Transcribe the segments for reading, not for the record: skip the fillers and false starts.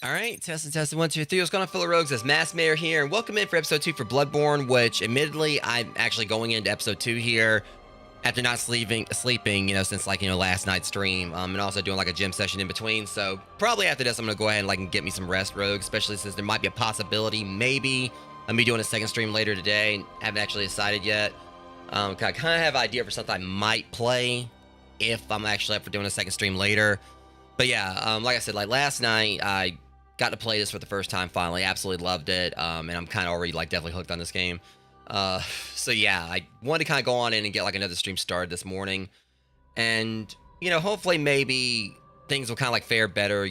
Alright, testing 1, 2, 3. What's going on, fellow rogues? It's Mass Mayor here, and welcome in for episode 2 for Bloodborne, which admittedly I'm actually going into episode 2 here after not sleeping, since last night's stream, and also doing like a gym session in between. So probably after this I'm gonna go ahead and get me some rest, rogues, especially since there might be a possibility maybe I'm be doing a second stream later today. Haven't actually decided yet. I kind of have an idea for something I might play if I'm actually up for doing a second stream later. But yeah, like I said, last night I got to play this for the first time finally. Absolutely loved it, and I'm kind of already definitely hooked on this game. So yeah, I wanted to kind of go on in and get another stream started this morning, and hopefully maybe things will kind of fare better.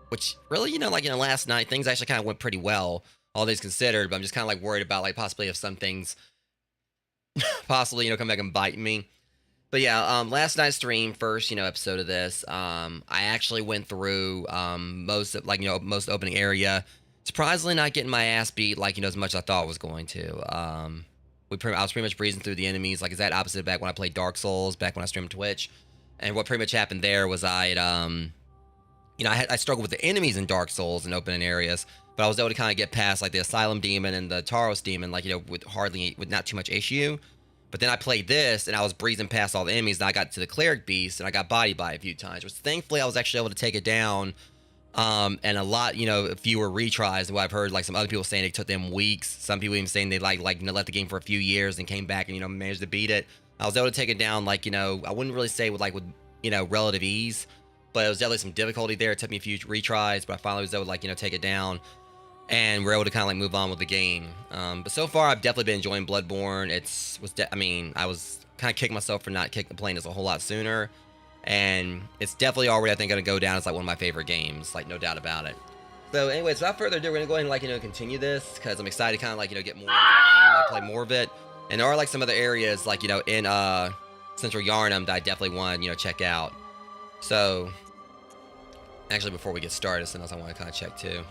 Which really last night things actually kind of went pretty well, all things considered. But I'm just kind of worried about possibly if some things possibly come back and bite me. But yeah, last night's stream, first, episode of this, I actually went through, most of, most opening area. Surprisingly not getting my ass beat, as much as I thought I was going to. I was pretty much breezing through the enemies, exact opposite back when I played Dark Souls, back when I streamed Twitch. And what pretty much happened there was I struggled with the enemies in Dark Souls and opening areas, but I was able to kind of get past, the Asylum Demon and the Taros Demon, with not too much issue. But then I played this, and I was breezing past all the enemies, and I got to the Cleric Beast, and I got bodied by a few times, which thankfully I was actually able to take it down, and a lot, fewer retries than what I've heard, some other people saying it took them weeks. Some people even saying they, left the game for a few years and came back and, managed to beat it. I was able to take it down, I wouldn't really say with, relative ease, but it was definitely some difficulty there. It took me a few retries, but I finally was able to, take it down. And we're able to kind of move on with the game. But so far, I've definitely been enjoying Bloodborne. I was kind of kicking myself for not playing this a whole lot sooner. And it's definitely already, I think, going to go down as one of my favorite games, no doubt about it. So anyways, without further ado, we're going to go ahead and, continue this, because I'm excited to kind of, get more into the game, play more of it. And there are, some other areas, in Central Yharnam that I definitely want to, check out. So, actually, before we get started, something else I want to kind of check, too.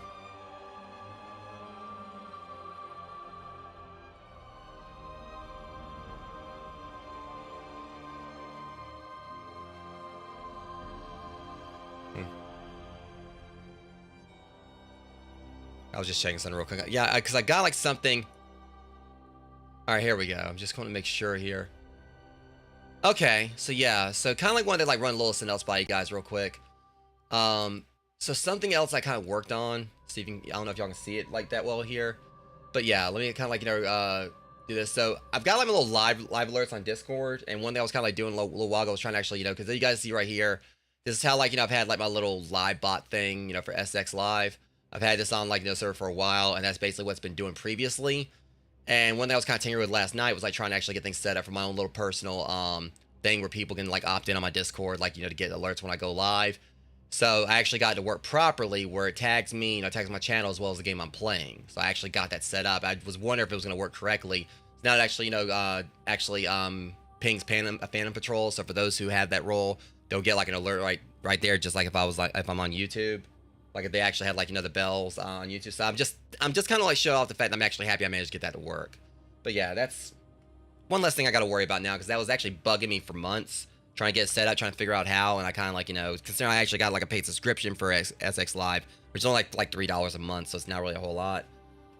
I was just checking something real quick. Yeah, because I got like something. All right, here we go. I'm just going to make sure here. Okay, so yeah, so kind of like wanted to like run a little something else by you guys real quick. So something else I kind of worked on. See if you can, I don't know if y'all can see it like that well here, but yeah, let me kind of like do this. So I've got like a little live alerts on Discord, and one thing I was kind of like doing a little while ago was trying to actually because you guys see right here, this is how like I've had like my little live bot thing for SX Live. I've had this on like server for a while, and that's basically what's been doing previously. And one thing I was kind of tinkering with last night was like trying to actually get things set up for my own little personal thing where people can like opt in on my Discord, like to get alerts when I go live. So I actually got it to work properly where it tags me, tags my channel as well as the game I'm playing. So I actually got that set up. I was wondering if it was going to work correctly. Now it actually, pings Phantom Patrol. So for those who have that role, they'll get like an alert right there, just like if I'm on YouTube. Like if they actually had the bells on YouTube. So I'm just kind of like showing off the fact that I'm actually happy I managed to get that to work. But yeah, that's one less thing I got to worry about now because that was actually bugging me for months. Trying to get it set up, trying to figure out how, and I kind of considering I actually got like a paid subscription for SX Live, which is only like $3 a month, so it's not really a whole lot.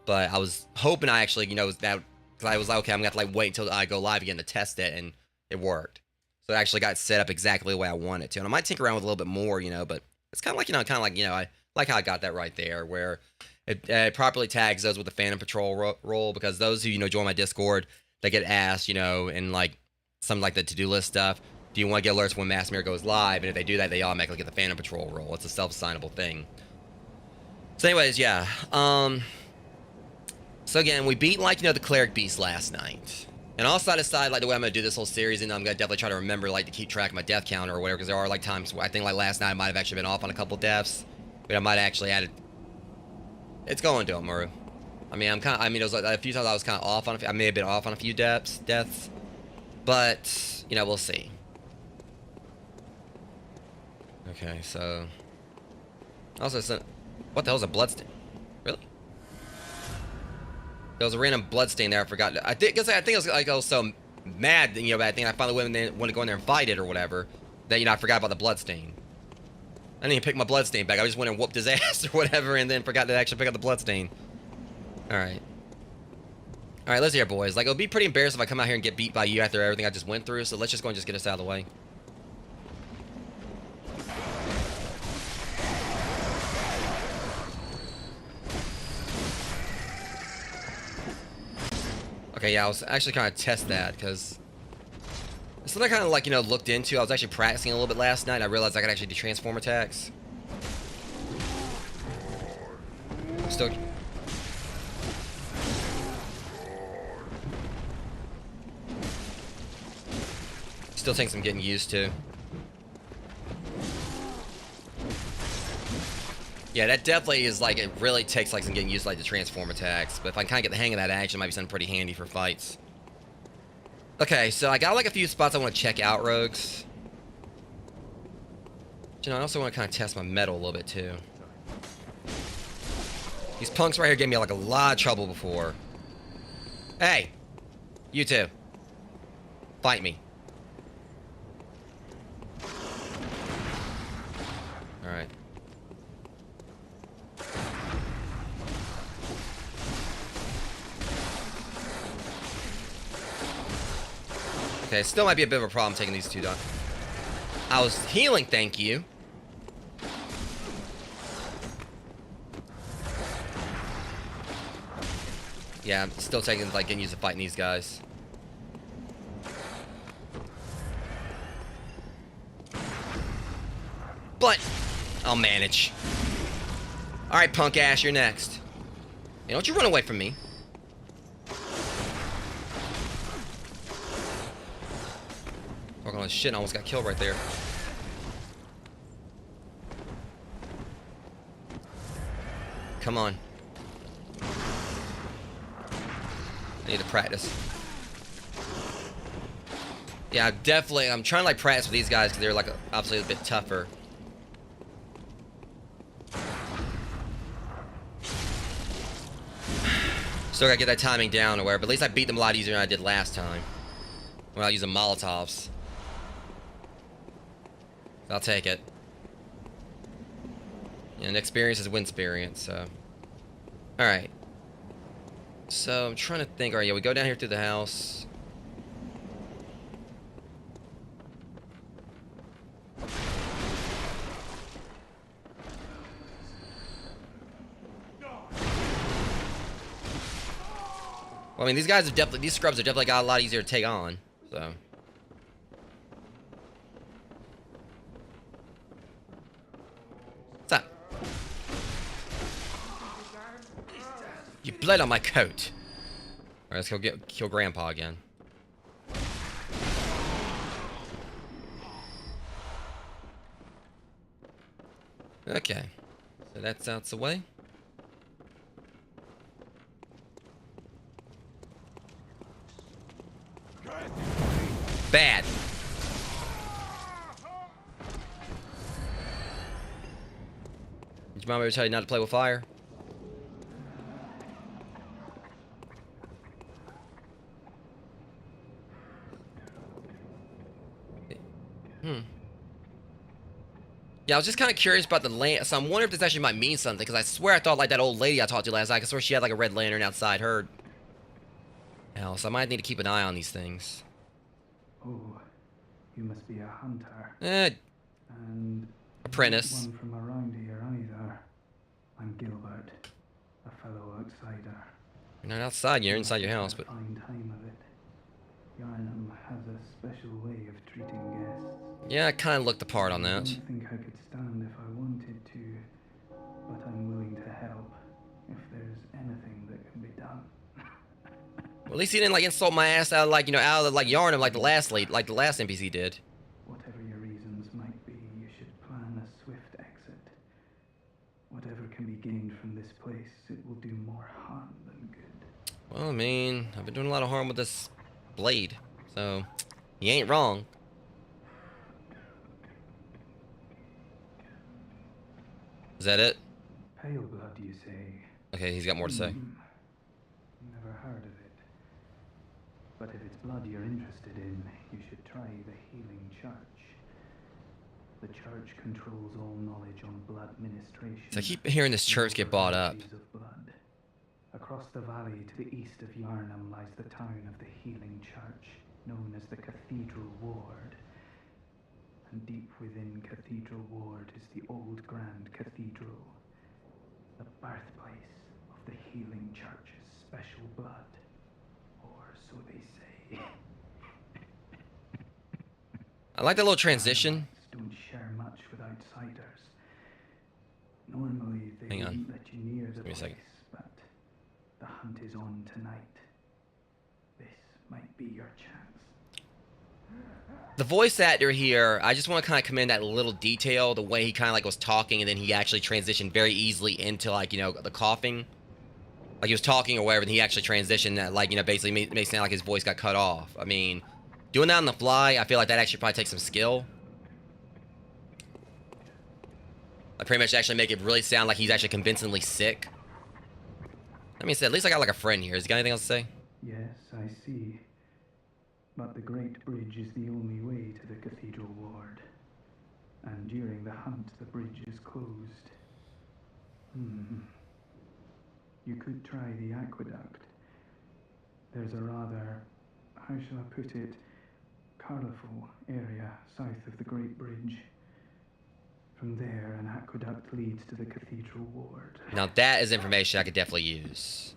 But I was hoping I actually, that, because I was like, okay, I'm gonna have to wait until I go live again to test it, and it worked. So it actually got set up exactly the way I want it to, and I might tinker around with a little bit more, but it's kind of like, I like how I got that right there, where it properly tags those with the Phantom Patrol role, because those who join my Discord, they get asked, in like something like the to-do list stuff. Do you want to get alerts when Mass Mirror goes live? And if they do that, they automatically get the Phantom Patrol role. It's a self-assignable thing. So anyways, yeah. So again, we beat the Cleric Beast last night. And also I decided the way I'm going to do this whole series, and I'm going to definitely try to remember to keep track of my death counter or whatever, because there are times where I think last night I might have actually been off on a couple deaths. But I might have actually added... It's going to Maru. I mean, it was a few times I was kind of off on I may have been off on a few deaths. But, we'll see. Okay, so... Also, what the hell is a bloodstain? Really? There was a random bloodstain there. I forgot. I think it was I was so mad, but I think I finally went to go in there and fight it or whatever. That I forgot about the bloodstain. I didn't even pick my bloodstain back. I just went and whooped his ass or whatever, and then forgot to actually pick up the bloodstain. All right. All right, let's hear, boys. It would be pretty embarrassing if I come out here and get beat by you after everything I just went through. So let's just go and just get us out of the way. Okay, yeah, I was actually kind of test that because it's something I kind of looked into. I was actually practicing a little bit last night, and I realized I could actually do transform attacks. Still takes some getting used to. Yeah, that definitely is it really takes some getting used to the transform attacks. But if I kind of get the hang of that action, it might be something pretty handy for fights. Okay, so I got a few spots I want to check out, rogues. I also want to kind of test my metal a little bit too. These punks right here gave me a lot of trouble before. Hey, you two, fight me. All right. Okay, still might be a bit of a problem taking these two down. I was healing, thank you. Yeah, I'm still taking getting used to fighting these guys. But I'll manage. All right, punk ass, you're next. Hey, don't you run away from me. Oh shit, I almost got killed right there. Come on. I need to practice. Yeah, definitely. I'm trying to practice with these guys because they're obviously a bit tougher. Still gotta get that timing down or whatever, but at least I beat them a lot easier than I did last time. When I was using Molotovs. I'll take it. And experience is win experience, so. All right. So I'm trying to think. All right, yeah, we go down here through the house. Well, I mean, these guys have definitely, these scrubs are definitely got a lot easier to take on. So. What's up? You bled on my coat. All right, let's go kill Grandpa again. Okay, so that's out the way. Bad. Did your mom ever tell you not to play with fire? Yeah, I was just kind of curious about the land, so I'm wondering if this actually might mean something, because I swear I thought like that old lady I talked to last night, I swear she had like a red lantern outside her house. I might need to keep an eye on these things. Oh, you must be a hunter. And apprentice. Not one from around here either. I'm Gilbert, a fellow outsider. You're not outside, you're inside your house, but... Fine time of it. Yharnam has a special way of treating guests. Yeah, I kind of looked the part on that. I don't think I could stand if I wanted to, but I'm willing to help if there's anything that can be done. Well, at least he didn't like insult my ass out of like, you know, out of like Yharnam like the last NPC did. Whatever your reasons might be, you should plan a swift exit. Whatever can be gained from this place, it will do more harm than good. Well, I mean, I've been doing a lot of harm with this blade, so he ain't wrong. Is that it? Pale blood, you say? Okay, he's got more to say. Never heard of it. But if it's blood you're interested in, you should try the Healing Church. The church controls all knowledge on blood ministration. So I keep hearing this church get bought up. Across the valley to the east of Yharnam lies the town of the Healing Church, known as the Cathedral Ward. And deep within Cathedral Ward is the old Grand Cathedral, the birthplace of the Healing Church's special blood, or so they say. I like that little transition. Don't share much with outsiders. Normally they wouldn't let you near the place, but the hunt is on tonight. This might be your chance. The voice actor here, I just want to kind of commend that little detail, the way he kind of like was talking, and then he actually transitioned very easily into like, you know, the coughing. Like he was talking or whatever, and he actually transitioned that, like, you know, basically made it sound like his voice got cut off. I mean, doing that on the fly, I feel like that actually probably takes some skill. Like pretty much actually make it really sound like he's actually convincingly sick. I mean, at least I got like a friend here. Has he got anything else to say? Yes, I see. But the Great Bridge is the only way to the Cathedral Ward. And during the hunt, the bridge is closed. You could try the aqueduct. There's a rather, how shall I put it, colourful area south of the Great Bridge. From there, an aqueduct leads to the Cathedral Ward. Now that is information I could definitely use.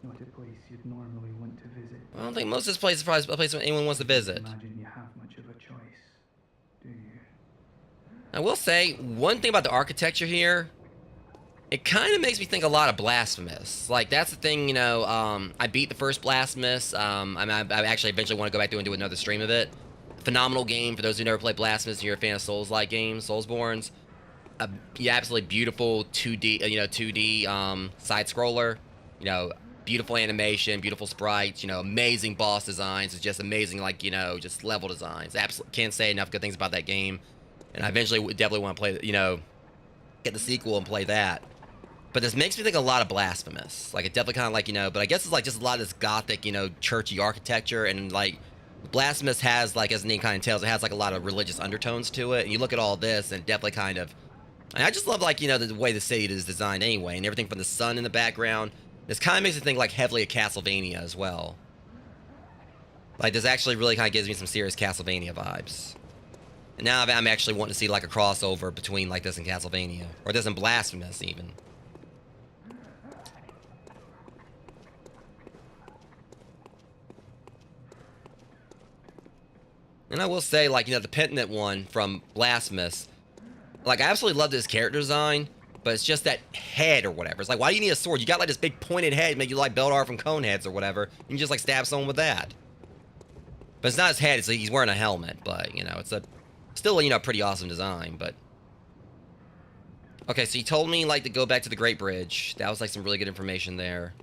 Not a place you'd normally want to visit. I don't think most of this place is probably a place anyone wants to visit. Imagine you have much of a choice, do you? I will say, one thing about the architecture here, it kind of makes me think a lot of Blasphemous. Like, that's the thing, you know, I beat the first Blasphemous. I actually eventually want to go back through and do another stream of it. Phenomenal game for those who never played Blasphemous and you're a fan of Souls-like games, Soulsborns. Yeah, absolutely beautiful 2D, you know, 2D side-scroller. You know, beautiful animation, beautiful sprites, you know, amazing boss designs. It's just amazing, like, you know, just level designs. Absolutely can't say enough good things about that game. And I eventually would definitely want to play, you know, get the sequel and play that. But this makes me think a lot of Blasphemous. Like, it definitely kind of like, you know, but I guess it's like just a lot of this gothic, you know, churchy architecture. And like, Blasphemous has, like, as the name kind of tells, it has like a lot of religious undertones to it. And you look at all this and it definitely kind of And I just love, like, you know, the way the city is designed anyway, and everything from the sun in the background. This kind of makes it think, like, heavily of Castlevania as well. Like, this actually really kind of gives me some serious Castlevania vibes. And now I'm actually wanting to see, like, a crossover between, like, this and Castlevania. Or this and Blasphemous, even. And I will say, like, you know, the Penitent one from Blasphemous, like, I absolutely love this character design, but it's just that head or whatever. It's like, why do you need a sword? You got, like, this big pointed head, make you like Beldar from Coneheads or whatever. You can just, like, stab someone with that. But it's not his head, it's like he's wearing a helmet, but, you know, it's still, you know, pretty awesome design, but... Okay, so he told me, like, to go back to the Great Bridge. That was, like, some really good information there.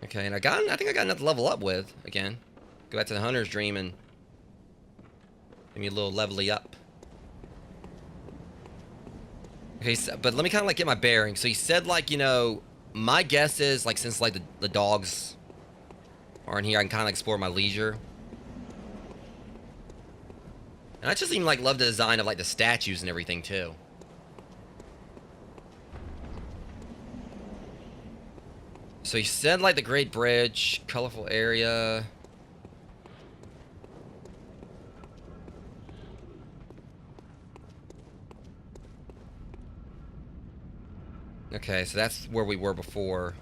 Okay, and I think I got enough to level up with, again. Go back to the Hunter's Dream and give me a little levelly up. Okay, so, but let me kind of, like, get my bearings. So he said, like, you know, my guess is, like, since, like, the dogs aren't here, I can kind of explore my leisure. And I just even, like, love the design of, like, the statues and everything, too. So he said, like, the Great Bridge, colorful area. Okay, so that's where we were before.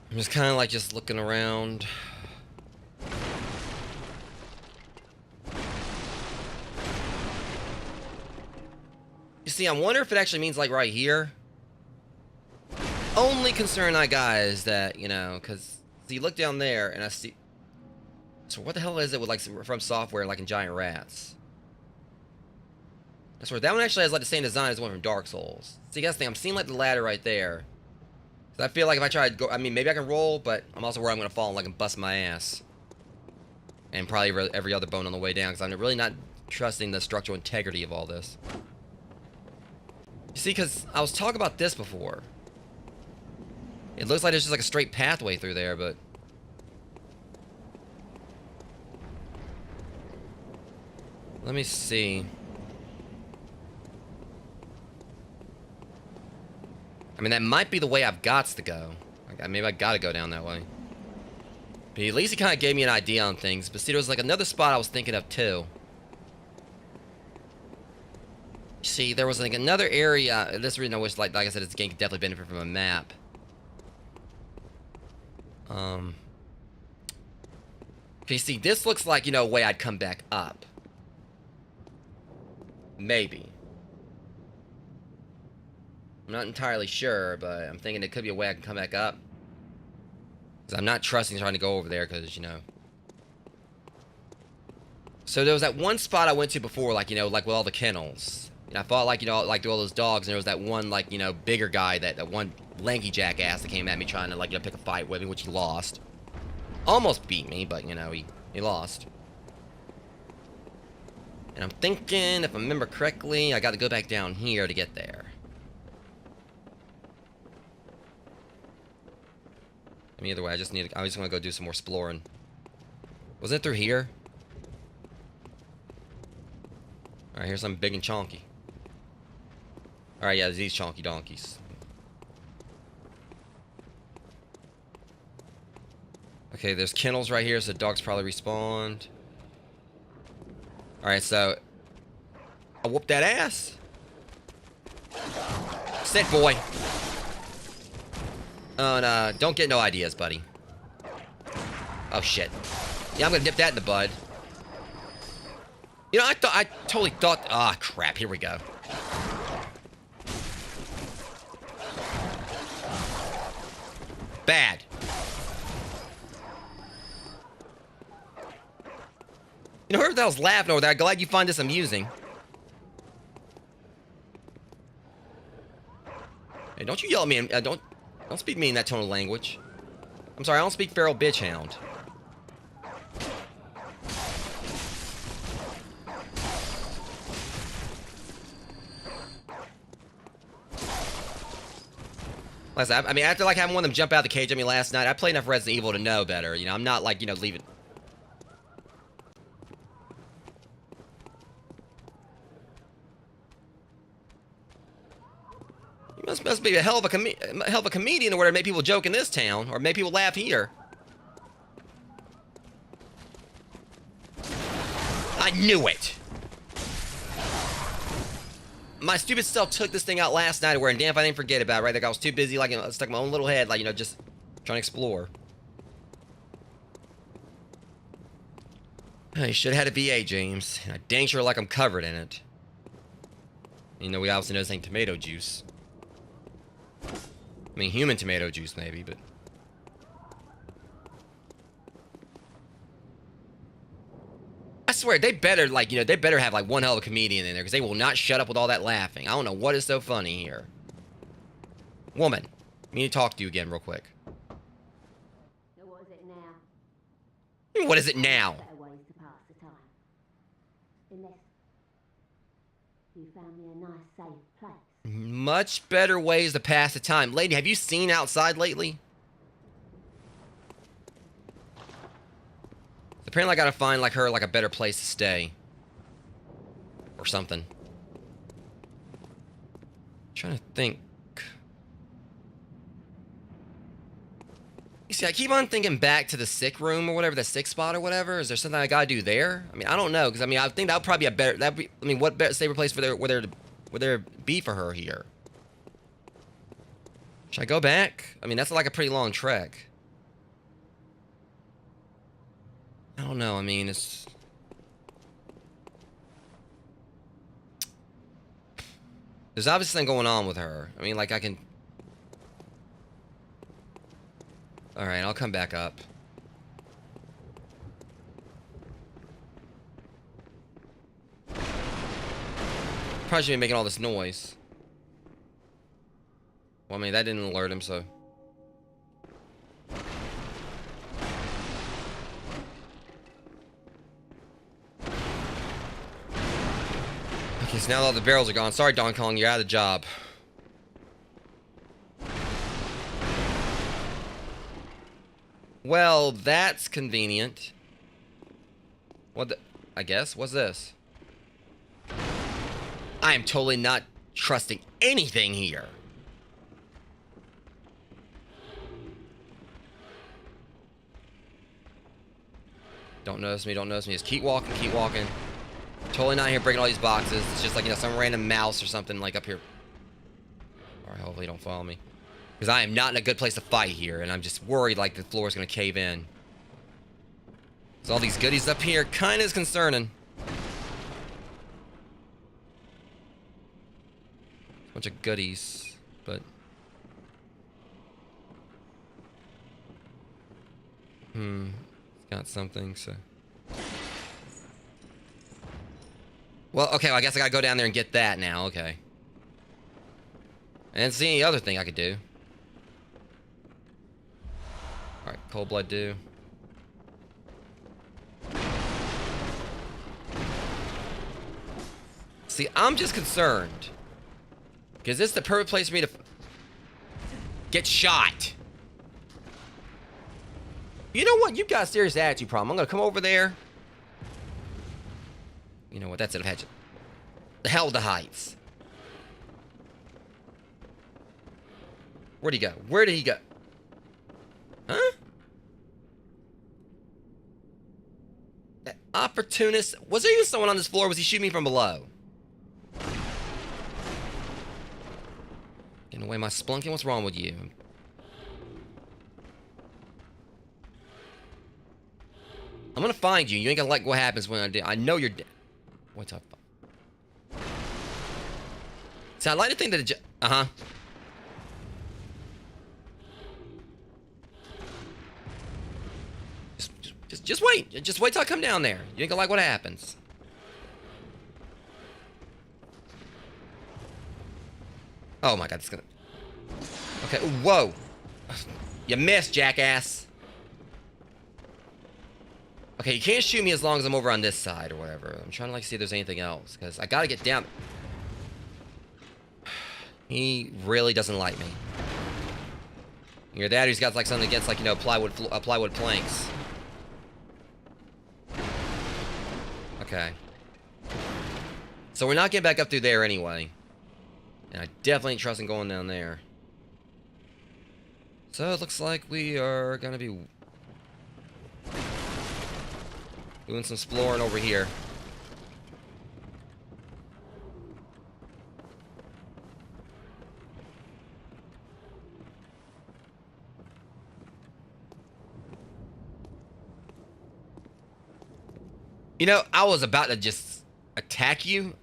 I'm just kind of, like, just looking around. You see, I wonder if it actually means, like, right here. Only concern I got is that, you know, because you look down there and I see... So what the hell is it with, like, From Software, like, in Giant Rats? That's where that one actually has, like, the same design as the one from Dark Souls. See, guys, I'm seeing, like, the ladder right there. So I feel like if I try to go... I mean, maybe I can roll, but I'm also worried I'm going to fall and, like, and bust my ass. And probably every other bone on the way down, because I'm really not trusting the structural integrity of all this. You see, because I was talking about this before. It looks like there's just like a straight pathway through there, but... Let me see. I mean, that might be the way I've got to go. Like, maybe I gotta go down that way. But at least he kind of gave me an idea on things. But see, there was like another spot I was thinking of too. See, there was like another area. This reason I wish, like I said, this game could definitely benefit from a map. Okay, see, this looks like, you know, a way I'd come back up. Maybe. I'm not entirely sure, but I'm thinking it could be a way I can come back up. Because I'm not trusting trying to go over there, because, you know. So there was that one spot I went to before, like, you know, like with all the kennels. And I fought, like, you know, like, all those dogs, and there was that one, like, you know, bigger guy, that one lanky jackass that came at me trying to, like, you know, pick a fight with me, which he lost. Almost beat me, but, you know, he lost. And I'm thinking, if I remember correctly, I got to go back down here to get there. I mean, either way, I just want to go do some more exploring. Was it through here? Alright, here's something big and chonky. Alright, yeah, these chonky donkeys. Okay, there's kennels right here, so the dogs probably respawned. Alright, so... I whooped that ass! Sit, boy! Oh, no, don't get no ideas, buddy. Oh, shit. Yeah, I'm gonna dip that in the bud. You know, I totally thought... Ah, crap, here we go. Bad. You know, whoever the hell's laughing over there, I'm glad you find this amusing. Hey, don't you yell at me. Don't speak to me in that tone of language. I'm sorry, I don't speak feral bitch hound. Listen, I mean, after like having one of them jump out of the cage at me last night, I played enough Resident Evil to know better. You know, I'm not like, you know, leaving. You must be a hell of a comedian in order to make people joke in this town, or make people laugh here. I knew it. My stupid self took this thing out last night, where damn if I didn't forget about it, right? Like I was too busy, like, you know, stuck in my own little head, like, you know, just trying to explore. You should have had a VA, James. I dang sure like I'm covered in it. You know, we obviously know this ain't tomato juice. I mean, human tomato juice, maybe, but... I swear, they better, like, you know, they better have, like, one hell of a comedian in there, because they will not shut up with all that laughing. I don't know what is so funny here. Woman, I need to talk to you again real quick. So what is it now? What is it now? Better ways to pass the time. Unless you found me a nice, safe place. Much better ways to pass the time. Lady, have you seen outside lately? Apparently I gotta find, like, her, like, a better place to stay. Or something. I'm trying to think. You see, I keep on thinking back to the sick room or whatever, the sick spot or whatever. Is there something I gotta do there? I mean, I don't know, because, I mean, I think that would probably be a better... That'd be, I mean, what better safer place would there be for her here? Should I go back? I mean, that's like a pretty long trek. I don't know, I mean, it's... There's obviously something going on with her. I mean, like, I can... Alright, I'll come back up. Probably should be making all this noise. Well, I mean, that didn't alert him, so... Okay, so now all the barrels are gone. Sorry, Don Kong, you're out of the job. Well, that's convenient. What the... I guess? What's this? I am totally not trusting anything here. Don't notice me, don't notice me. Just keep walking, keep walking. Totally not here breaking all these boxes. It's just like, you know, some random mouse or something like up here. Alright, hopefully don't follow me. Because I am not in a good place to fight here, and I'm just worried like the floor is going to cave in. So all these goodies up here kind of is concerning. Bunch of goodies, but... It's got something, so... Well, okay, well, I guess I gotta go down there and get that now, okay. I didn't see any other thing I could do. Alright, cold blood do. See, I'm just concerned. Because this is the perfect place for me to get shot. You know what? You've got a serious attitude problem. I'm gonna come over there. You know what? That's it. I've had you. The hell with the heights. Where'd he go? Where did he go? Huh? That opportunist. Was there even someone on this floor? Was he shooting me from below? Getting away my splunking? What's wrong with you? I'm gonna find you. You ain't gonna like what happens when I do. I know you're dead. What's up? See, I'd like to think that uh-huh. Just wait. Just wait till I come down there. You ain't gonna like what happens. Oh my god, it's gonna... Okay, whoa. You missed, jackass. Okay, you can't shoot me as long as I'm over on this side or whatever. I'm trying to like see if there's anything else, because I gotta get down. He really doesn't like me. Your daddy's got like something against like, you know, plywood planks. Okay. So we're not getting back up through there anyway. And I definitely ain't trusting going down there. So it looks like we are gonna be doing some exploring over here. You know, I was about to just attack you.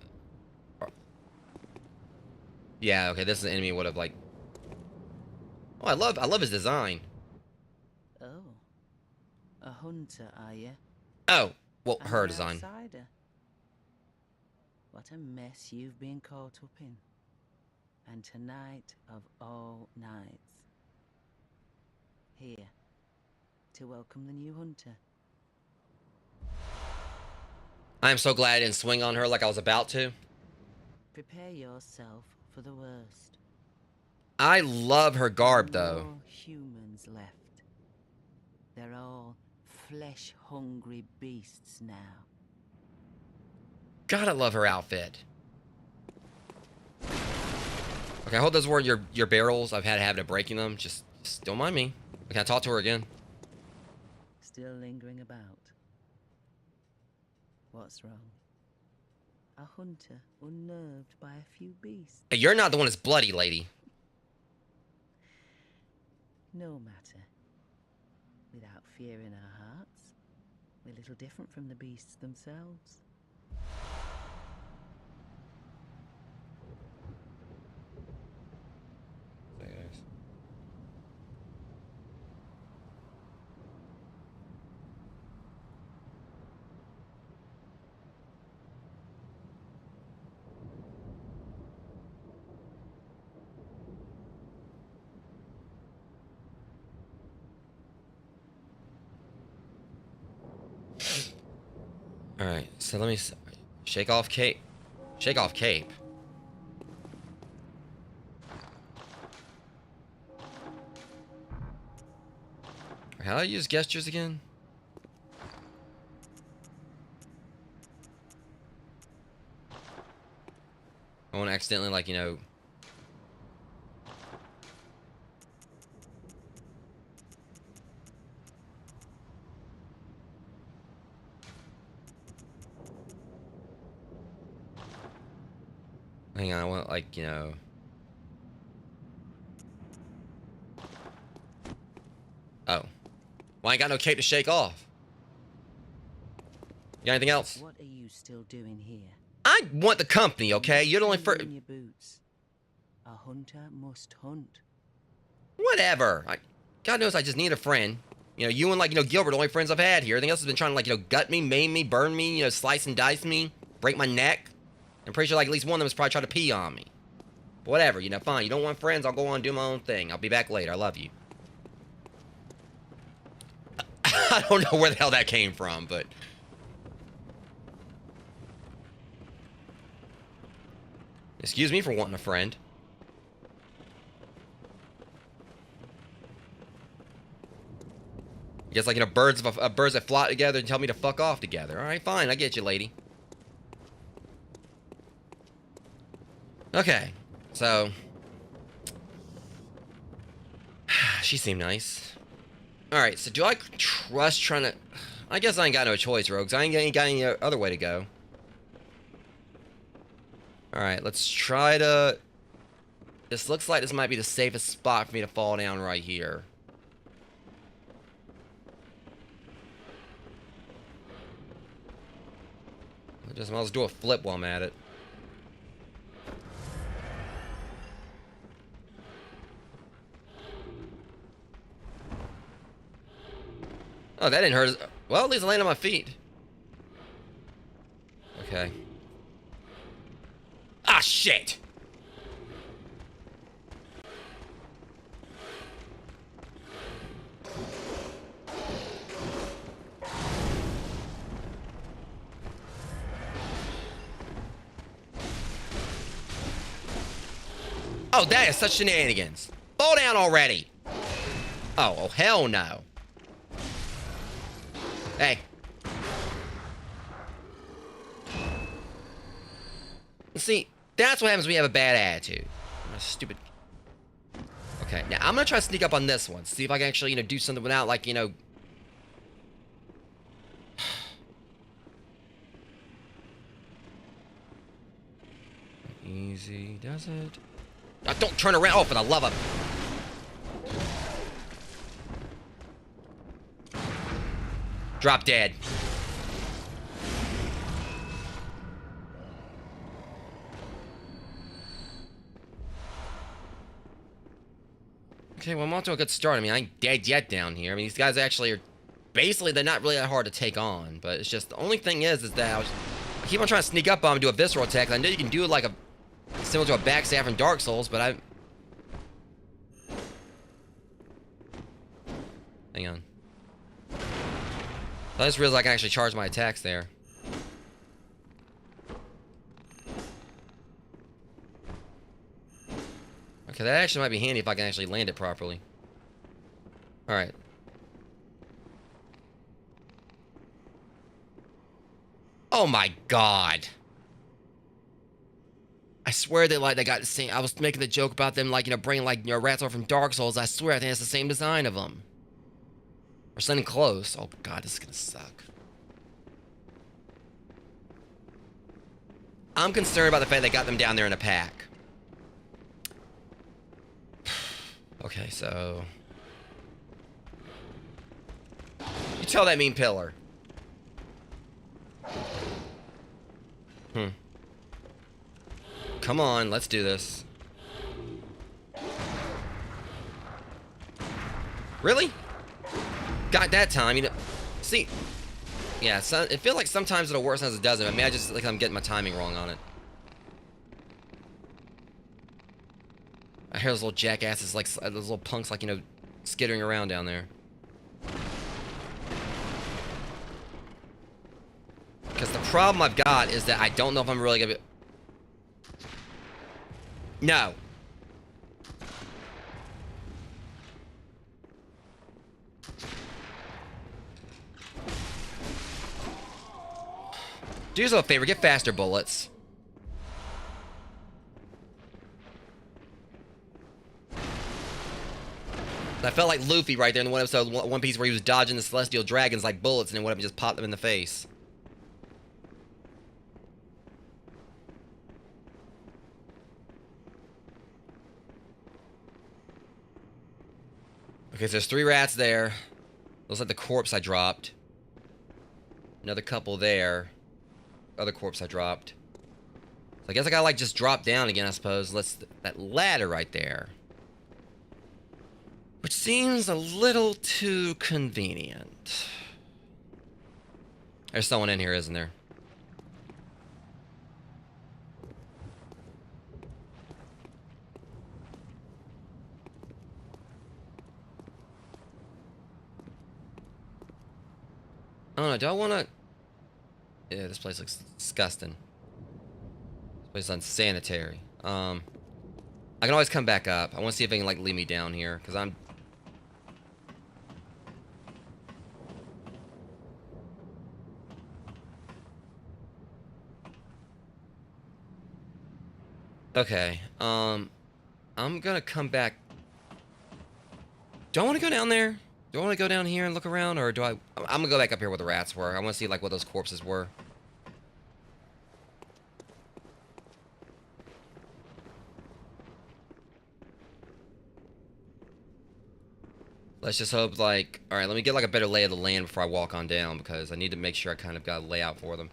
Yeah, okay, this is an enemy would have like. Oh, I love his design. Oh, a hunter, are you? Oh, well, And her an design. outsider. What a mess you've been caught up in. And tonight of all nights. Here, to welcome the new hunter. I am so glad I didn't swing on her like I was about to. Prepare yourself for the worst. I love her garb, There are though. no humans left. They're all flesh-hungry beasts now. God, I love her outfit. Okay, I hope those were your barrels. I've had a habit of breaking them. Just don't mind me. Can I talk to her again? Still lingering about. What's wrong? A hunter unnerved by a few beasts. Hey, you're not the one that's bloody, lady. No matter. Without fear in our hearts, we're little different from the beasts themselves. Alright, so let me shake off cape. Shake off cape. How do I use gestures again? I won't accidentally, like, you know. Hang on, I want, like, you know. Oh. Well, I ain't got no cape to shake off. You got anything else? What are you still doing here? I want the company, okay? You're the only Stand first. in your boots. A hunter must hunt. Whatever. God knows I just need a friend. You know, you and, like, you know, Gilbert, the only friends I've had here. Everything else has been trying to, like, you know, gut me, maim me, burn me, you know, slice and dice me, break my neck. I'm pretty sure, like, at least one of them has probably tried to pee on me. But whatever, you know, fine. You don't want friends, I'll go on and do my own thing. I'll be back later. I love you. I don't know where the hell that came from, but... Excuse me for wanting a friend. I guess, like, you know, birds that flock together and tell me to fuck off together. Alright, fine. I get you, lady. Okay. So... She seemed nice. Alright, so do I trust trying to... I guess I ain't got no choice, Rogues. I ain't got any other way to go. Alright, let's try to... This looks like this might be the safest spot for me to fall down right here. I just might as well do a flip while I'm at it. Oh, that didn't hurt. Well, at least I landed on my feet. Okay. Ah, shit! Oh, that is such shenanigans. Fall down already. Oh, hell no. Hey. See, that's what happens when you have a bad attitude. Stupid. Okay, now I'm gonna try to sneak up on this one. See if I can actually, do something without, like, Easy does it. Now, don't turn around. Oh, for the love of... Drop dead. Okay, well, I'm off to a good start. I mean, I ain't dead yet down here. I mean, these guys actually are... Basically, they're not really that hard to take on. But it's just... The only thing is that I keep on trying to sneak up on them and do a visceral attack. I know you can do it like a... Similar to a backstab from Dark Souls, but Hang on. I just realized I can actually charge my attacks there. Okay, that actually might be handy if I can actually land it properly. Alright. Oh my god. I swear they got the same. I was making the joke about them, bringing, rats over from Dark Souls. I swear I think it's the same design of them. Or something close. Oh god, this is gonna suck. I'm concerned about the fact they got them down there in a pack. Okay, so... You tell that mean pillar. Come on, let's do this. Really? Got that time, See... Yeah, so it feels like sometimes it'll work, sometimes it doesn't. I mean, I just I'm getting my timing wrong on it. I hear those little jackasses, those little punks, skittering around down there. Because the problem I've got is that I don't know if I'm really gonna be... No. Do yourself a favor, get faster bullets. I felt like Luffy right there in the one episode, One Piece, where he was dodging the celestial dragons like bullets, and then went up and just popped them in the face. Okay, so there's 3 rats there. Looks like the corpse I dropped. Another couple there. Other corpse I dropped. So I guess I gotta just drop down again, I suppose. That ladder right there. Which seems a little too convenient. There's someone in here, isn't there? I don't know, do I want to... Yeah, this place looks disgusting. This place is unsanitary. I can always come back up. I want to see if they can, leave me down here, because I'm... Okay, I'm gonna come back... Do I want to go down there? Do I want to go down here and look around, or do I'm gonna go back up here where the rats were. I want to see, what those corpses were. Let's just hope, alright, let me get, a better lay of the land before I walk on down, because I need to make sure I kind of got a layout for them.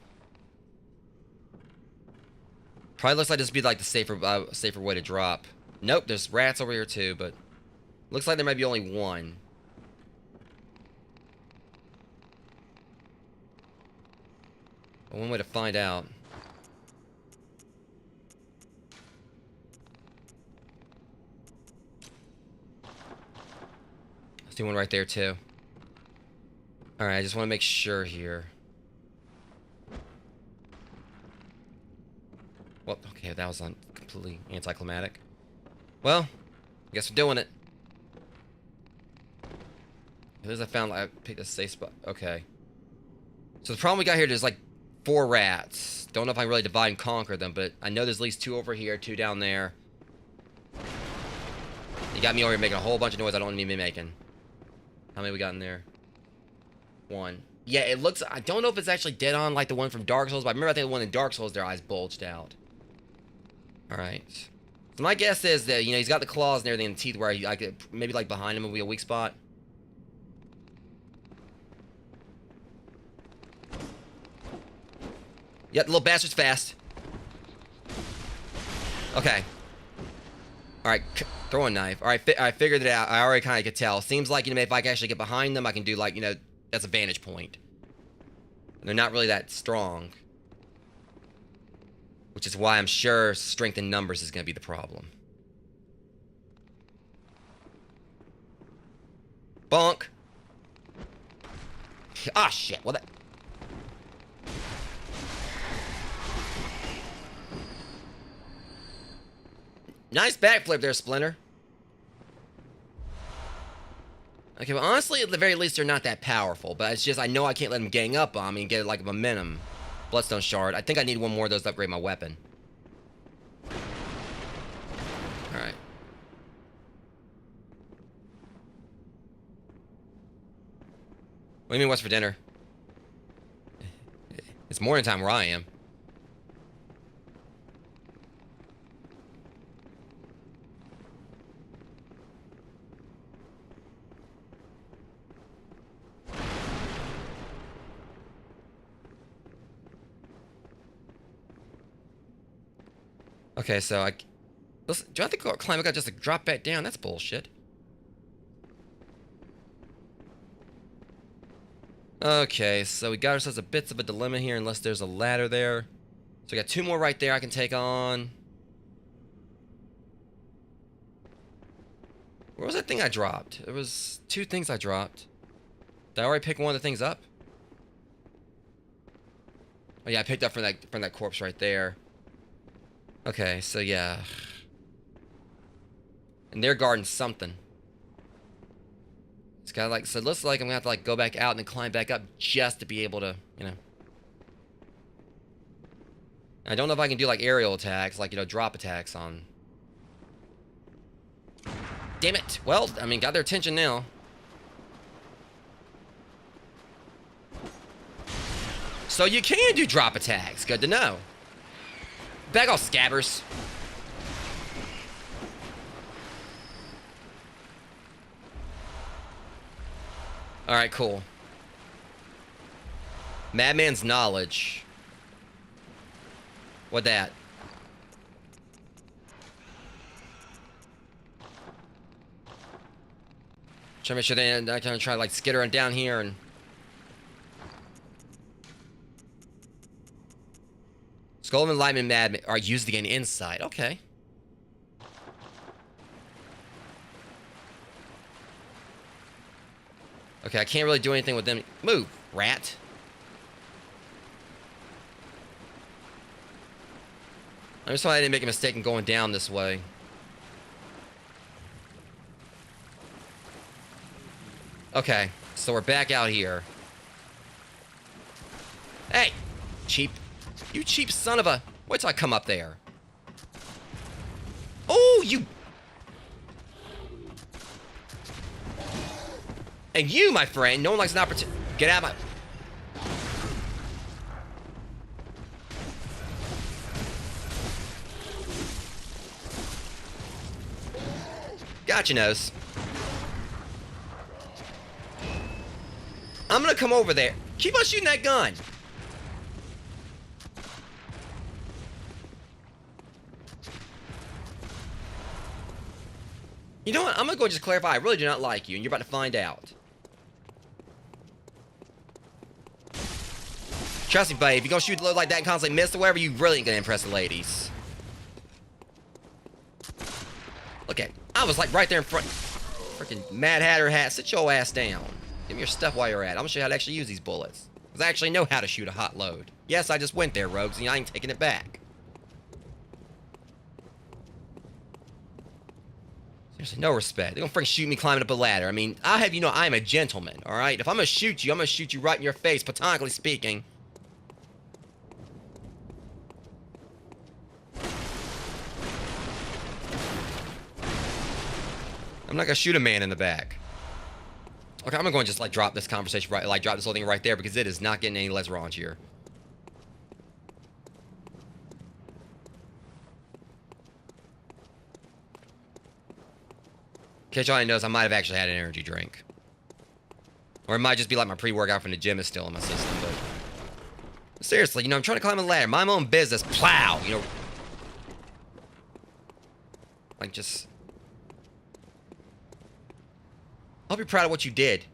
Probably looks like this would be, the safer way to drop. Nope, there's rats over here, too, but... Looks like there might be only one. One way to find out. I see one right there too. Alright, I just want to make sure here. Well, okay, that was completely anticlimactic. Well, I guess we're doing it. At least I found, I picked a safe spot. Okay. So the problem we got here, there's like 4 rats. Don't know if I can really divide and conquer them, but I know there's at least 2 over here, 2 down there. You got me over here making a whole bunch of noise I don't need to be making. How many we got in there? 1. Yeah, it looks... I don't know if it's actually dead on like the one from Dark Souls, but I remember I think the one in Dark Souls, their eyes bulged out. Alright. So my guess is that, you know, he's got the claws and everything and the teeth where he, like, maybe like behind him would be a weak spot. Yep, the little bastard's fast. Okay. Alright, throw a knife. Alright, I figured it out. I already kind of could tell. Seems like, you know, if I can actually get behind them, I can do, like, you know, that's a vantage point. And they're not really that strong. Which is why I'm sure strength in numbers is going to be the problem. Bonk. Ah, shit. Well, that... Nice backflip there, Splinter. Okay, well, honestly, at the very least, they're not that powerful. But it's just, I know I can't let them gang up on me and get, like, a momentum. Bloodstone shard. I think I need 1 more of those to upgrade my weapon. Alright. What do you mean, what's for dinner? It's morning time where I am. Okay, so listen, do I have to climb back up just to drop back down? That's bullshit. Okay, so we got ourselves a bits of a dilemma here unless there's a ladder there. So we got 2 more right there I can take on. Where was that thing I dropped? There was 2 things I dropped. Did I already pick one of the things up? Oh yeah, I picked up from that corpse right there. Okay, so yeah. And they're guarding something. It's kind of like, so it looks like I'm gonna have to like go back out and then climb back up just to be able to, you know. I don't know if I can do like aerial attacks, like, you know, drop attacks on. Damn it. Well, I mean, got their attention now. So you can do drop attacks. Good to know. Back off, scabbers. Alright, cool. Madman's knowledge. What that? Trying to make sure they're not gonna try to like skitter down here and... Skull of Enlightenment Madman are used to gain insight. Okay. Okay, I can't really do anything with them. Move, rat. I'm just hoping I didn't make a mistake in going down this way. Okay, so we're back out here. Hey, cheap. You cheap son of a... Wait till I come up there. Oh, you... And you, my friend, no one likes an opportunity... Get out of my... Gotcha, nose. I'm gonna come over there. Keep on shooting that gun. You know what? I'm gonna go and just clarify. I really do not like you, and you're about to find out. Trust me, buddy. If you're gonna shoot low like that and constantly miss or whatever, you really ain't gonna impress the ladies. Look at, I was like right there in front. Freaking Mad Hatter hat. Sit your ass down. Give me your stuff while you're at it. I'm gonna show you how to actually use these bullets. Because I actually know how to shoot a hot load. Yes, I just went there, rogues, and I ain't taking it back. There's no respect. They're gonna freaking shoot me climbing up a ladder. I mean, I'll have you know I'm a gentleman, alright? If I'm gonna shoot you, I'm gonna shoot you right in your face, platonically speaking. I'm not gonna shoot a man in the back. Okay, I'm gonna go and just like drop this conversation right, like drop this whole thing right there because it is not getting any less raunchier. In case y'all didn't notice, I might have actually had an energy drink. Or it might just be like my pre-workout from the gym is still in my system, but... Seriously, you know, I'm trying to climb a ladder. Mind my own business. Plow! You know... Like, just... I'll be proud of what you did.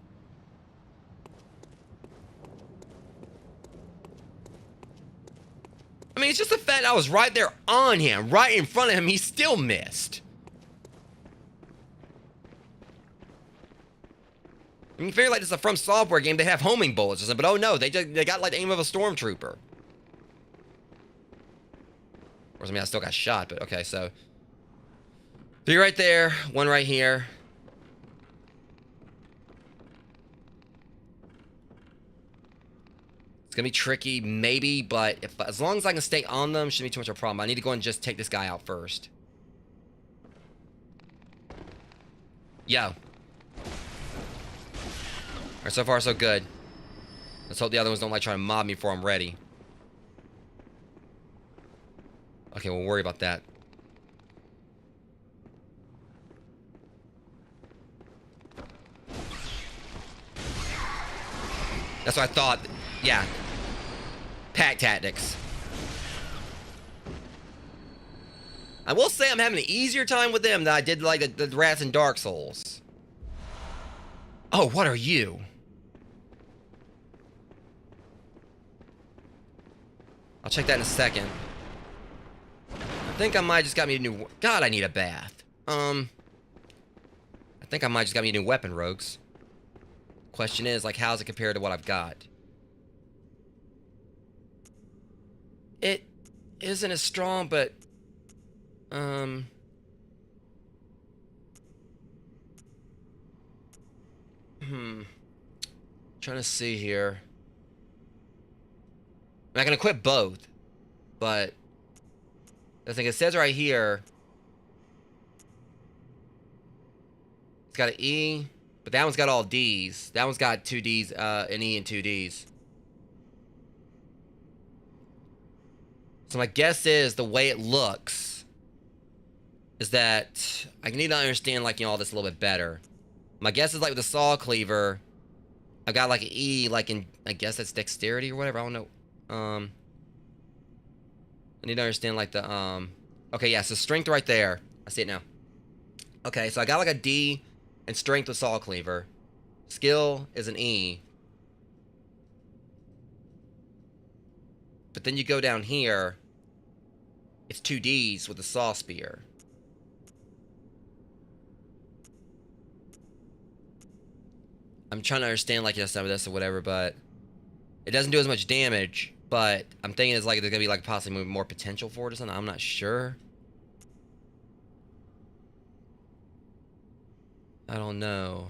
I mean, it's just the fact I was right there on him, right in front of him, he still missed. I mean, you figure like this is a From Software game, they have homing bullets or something, but oh no, they got like the aim of a stormtrooper. Or I mean, I still got shot, but okay, so 3 right there, 1 right here. It's gonna be tricky, maybe, but as long as I can stay on them, shouldn't be too much of a problem. I need to go and just take this guy out first. Yo. Alright, so far so good. Let's hope the other ones don't like try to mob me before I'm ready. Okay, we'll worry about that. That's what I thought. Yeah. Pack tactics. I will say I'm having an easier time with them than I did like the rats in Dark Souls. Oh, what are you? I'll check that in a second. I think I might just got me a new... God, I need a bath. I think I might just got me a new weapon, rogues. Question is, like, how's it compared to what I've got? It isn't as strong, but... Trying to see here. I can equip both, but the thing it says right here, it's got an E, but that one's got all D's. That one's got 2 D's, an E and 2 D's. So my guess is the way it looks is that I need to understand, like, you know, all this a little bit better. My guess is like with the saw cleaver, I've got like an E, like in, I guess that's dexterity or whatever. I don't know. I need to understand like the okay, yeah, so strength right there. I see it now. Okay, so I got like a D and strength with saw cleaver. Skill is an E. But then you go down here, it's 2 Ds with the saw spear. I'm trying to understand like, you know, some of this or whatever, but it doesn't do as much damage. But I'm thinking it's like there's gonna be like possibly more potential for it or something. I'm not sure. I don't know.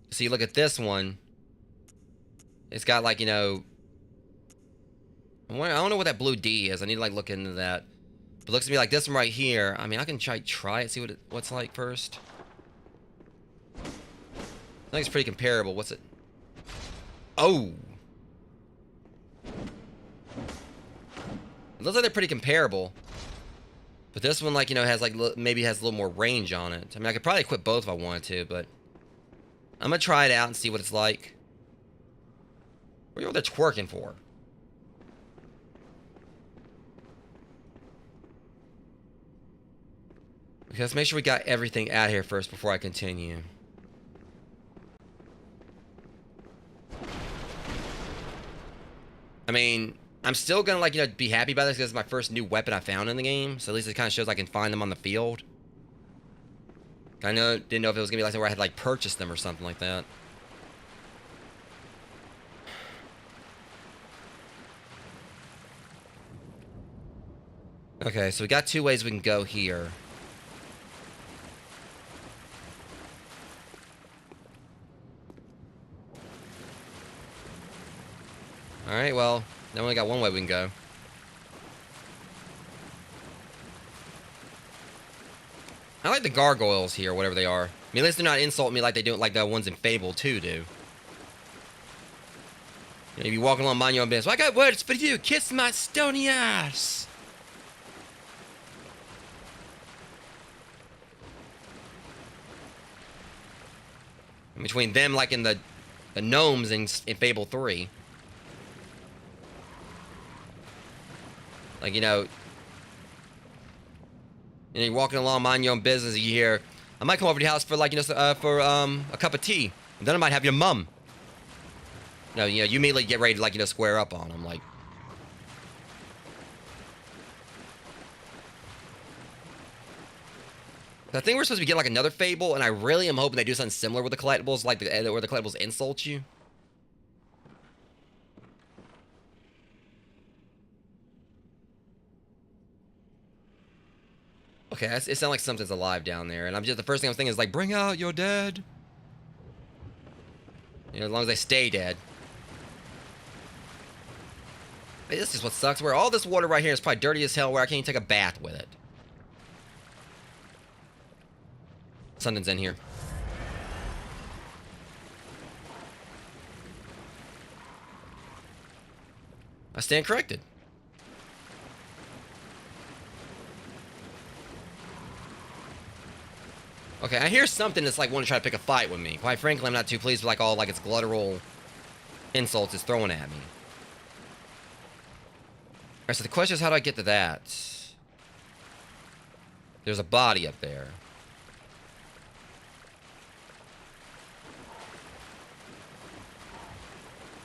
See, look at this one. It's got like, you know, I don't know what that blue D is. I need to like look into that. But it looks to me like this one right here. I mean, I can try it, see what's like first. I think it's pretty comparable. What's it? Oh! It looks like they're pretty comparable. But this one, like, you know, has like, maybe has a little more range on it. I mean, I could probably equip both if I wanted to, but I'm gonna try it out and see what it's like. What are you over there twerking for? Okay, let's make sure we got everything out here first before I continue. I mean, I'm still gonna, like, you know, be happy about this because it's my first new weapon I found in the game. So at least it kind of shows I can find them on the field. I didn't know if it was gonna be like something where I had to, like, purchase them or something like that. Okay, so we got 2 ways we can go here. Alright, well, then we only got 1 way we can go. I like the gargoyles here, whatever they are. I mean, at least they're not insulting me like they do, like the ones in Fable 2 do. You know, you be walking along, mind your own business. Well, I got words for you. Kiss my stony ass. Between them, like in the gnomes in Fable 3. Like, you know, and you're walking along, mind your own business, and you hear, I might come over to your house for, like, you know, for a cup of tea. And then I might have your mum. No, you know, you immediately get ready to, like, you know, square up on them, like. I think we're supposed to get, like, another Fable, and I really am hoping they do something similar with the collectibles, like, where the collectibles insult you. Okay, it sounds like something's alive down there, and the first thing I was thinking is, like, bring out your dead. You know, as long as they stay dead. Hey, this is what sucks, where all this water right here is probably dirty as hell, where I can't even take a bath with it. Something's in here. I stand corrected. Okay, I hear something that's like wanting to try to pick a fight with me. Quite frankly, I'm not too pleased with like all like its guttural insults it's throwing at me. Alright, so the question is, how do I get to that? There's a body up there.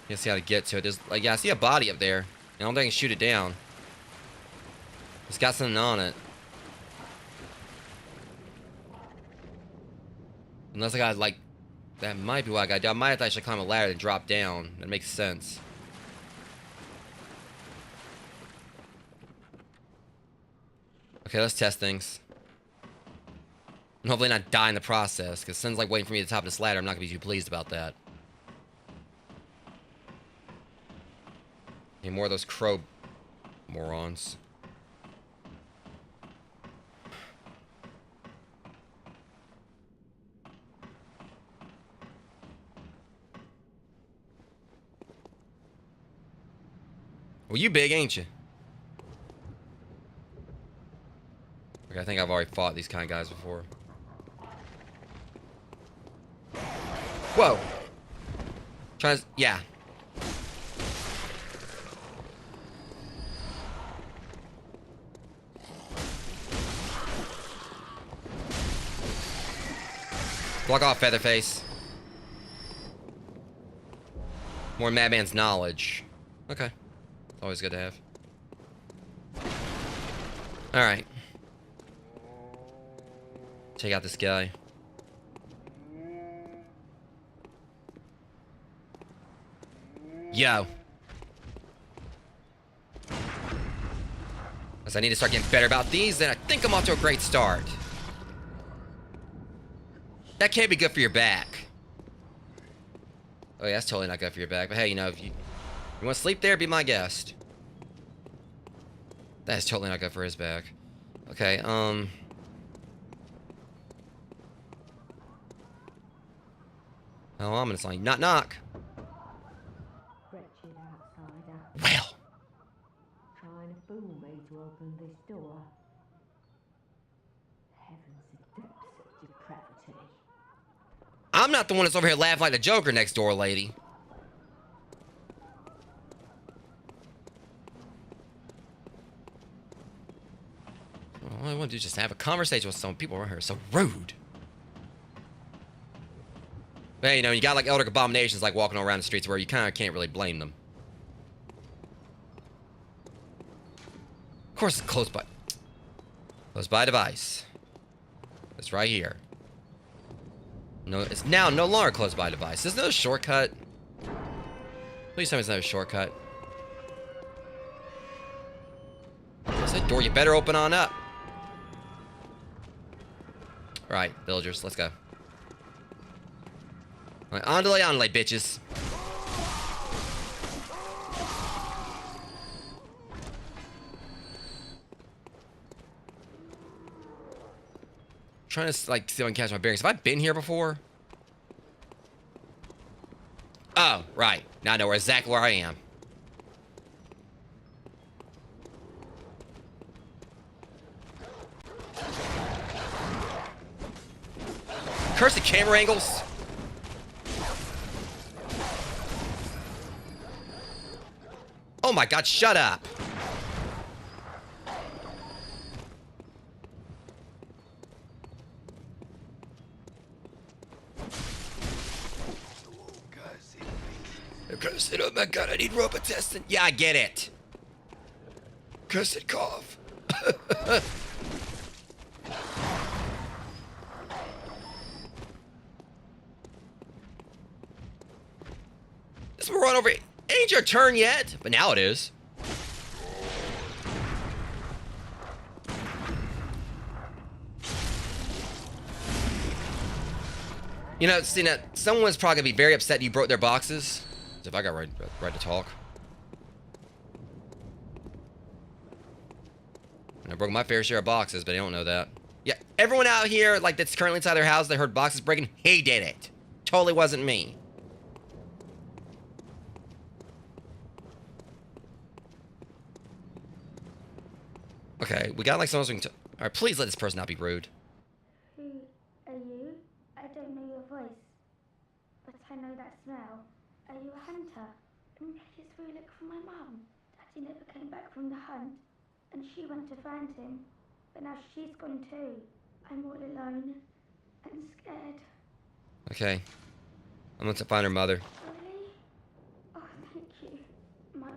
You see how to get to it. There's like, yeah, I see a body up there. I don't think I can shoot it down. It's got something on it. Unless I got like, that might be what I got to do. I might have to actually climb a ladder and drop down. That makes sense. Okay, let's test things. And hopefully not die in the process, because Sun's like waiting for me at the top of this ladder. I'm not going to be too pleased about that. Any more of those crow morons. Well, you big, ain't you? Okay, I think I've already fought these kind of guys before. Whoa! Try to, yeah. Block off, Featherface. More Madman's knowledge. Okay. Always good to have. Alright. Take out this guy. Yo. As I need to start getting better about these, then I think I'm off to a great start. That can't be good for your back. Oh yeah, that's totally not good for your back. But hey, you know, if you want to sleep there, be my guest. That's totally not good for his back. Okay, Oh, ominous line. Knock, knock. Wretched outsider. Well. Trying to fool me to open this door. Heavens, the depths of depravity. I'm not the one that's over here laughing like the Joker next door, lady. All I want to do is just have a conversation with some people around here. So rude. But hey, you know, you got like elder abominations like walking around the streets where you kind of can't really blame them. Of course, it's close by. Close by device. It's right here. No, it's now no longer close by device. There's no shortcut. Please tell me it's not a shortcut. Is that Door, you better open on up. All right, villagers, let's go. All right, andale, bitches. Trying to like see if I can catch my bearings. Have I been here before? Oh, right. Now I know exactly where I am. Curse the camera angles. Oh my god, shut up. Cursed, oh my god, I need rope testing. Yeah, I get it. Cursed cough. This will run over. Ain't your turn yet, but now it is. You know, see, now, someone's probably gonna be very upset you broke their boxes. As if I got right to talk. And I broke my fair share of boxes, but they don't know that. Yeah, everyone out here, like, that's currently inside their house, they heard boxes breaking, he did it. Totally wasn't me. Okay, we got, like, someone who can alright, please let this person not be rude. Who are you? I don't know your voice, but I know that smell. Are you a hunter? Maybe it's where you look for my mum. Daddy never came back from the hunt, and she went to find him. But now she's gone too. I'm all alone and scared. Okay. I'm going to find her mother. Really? Oh, thank you. My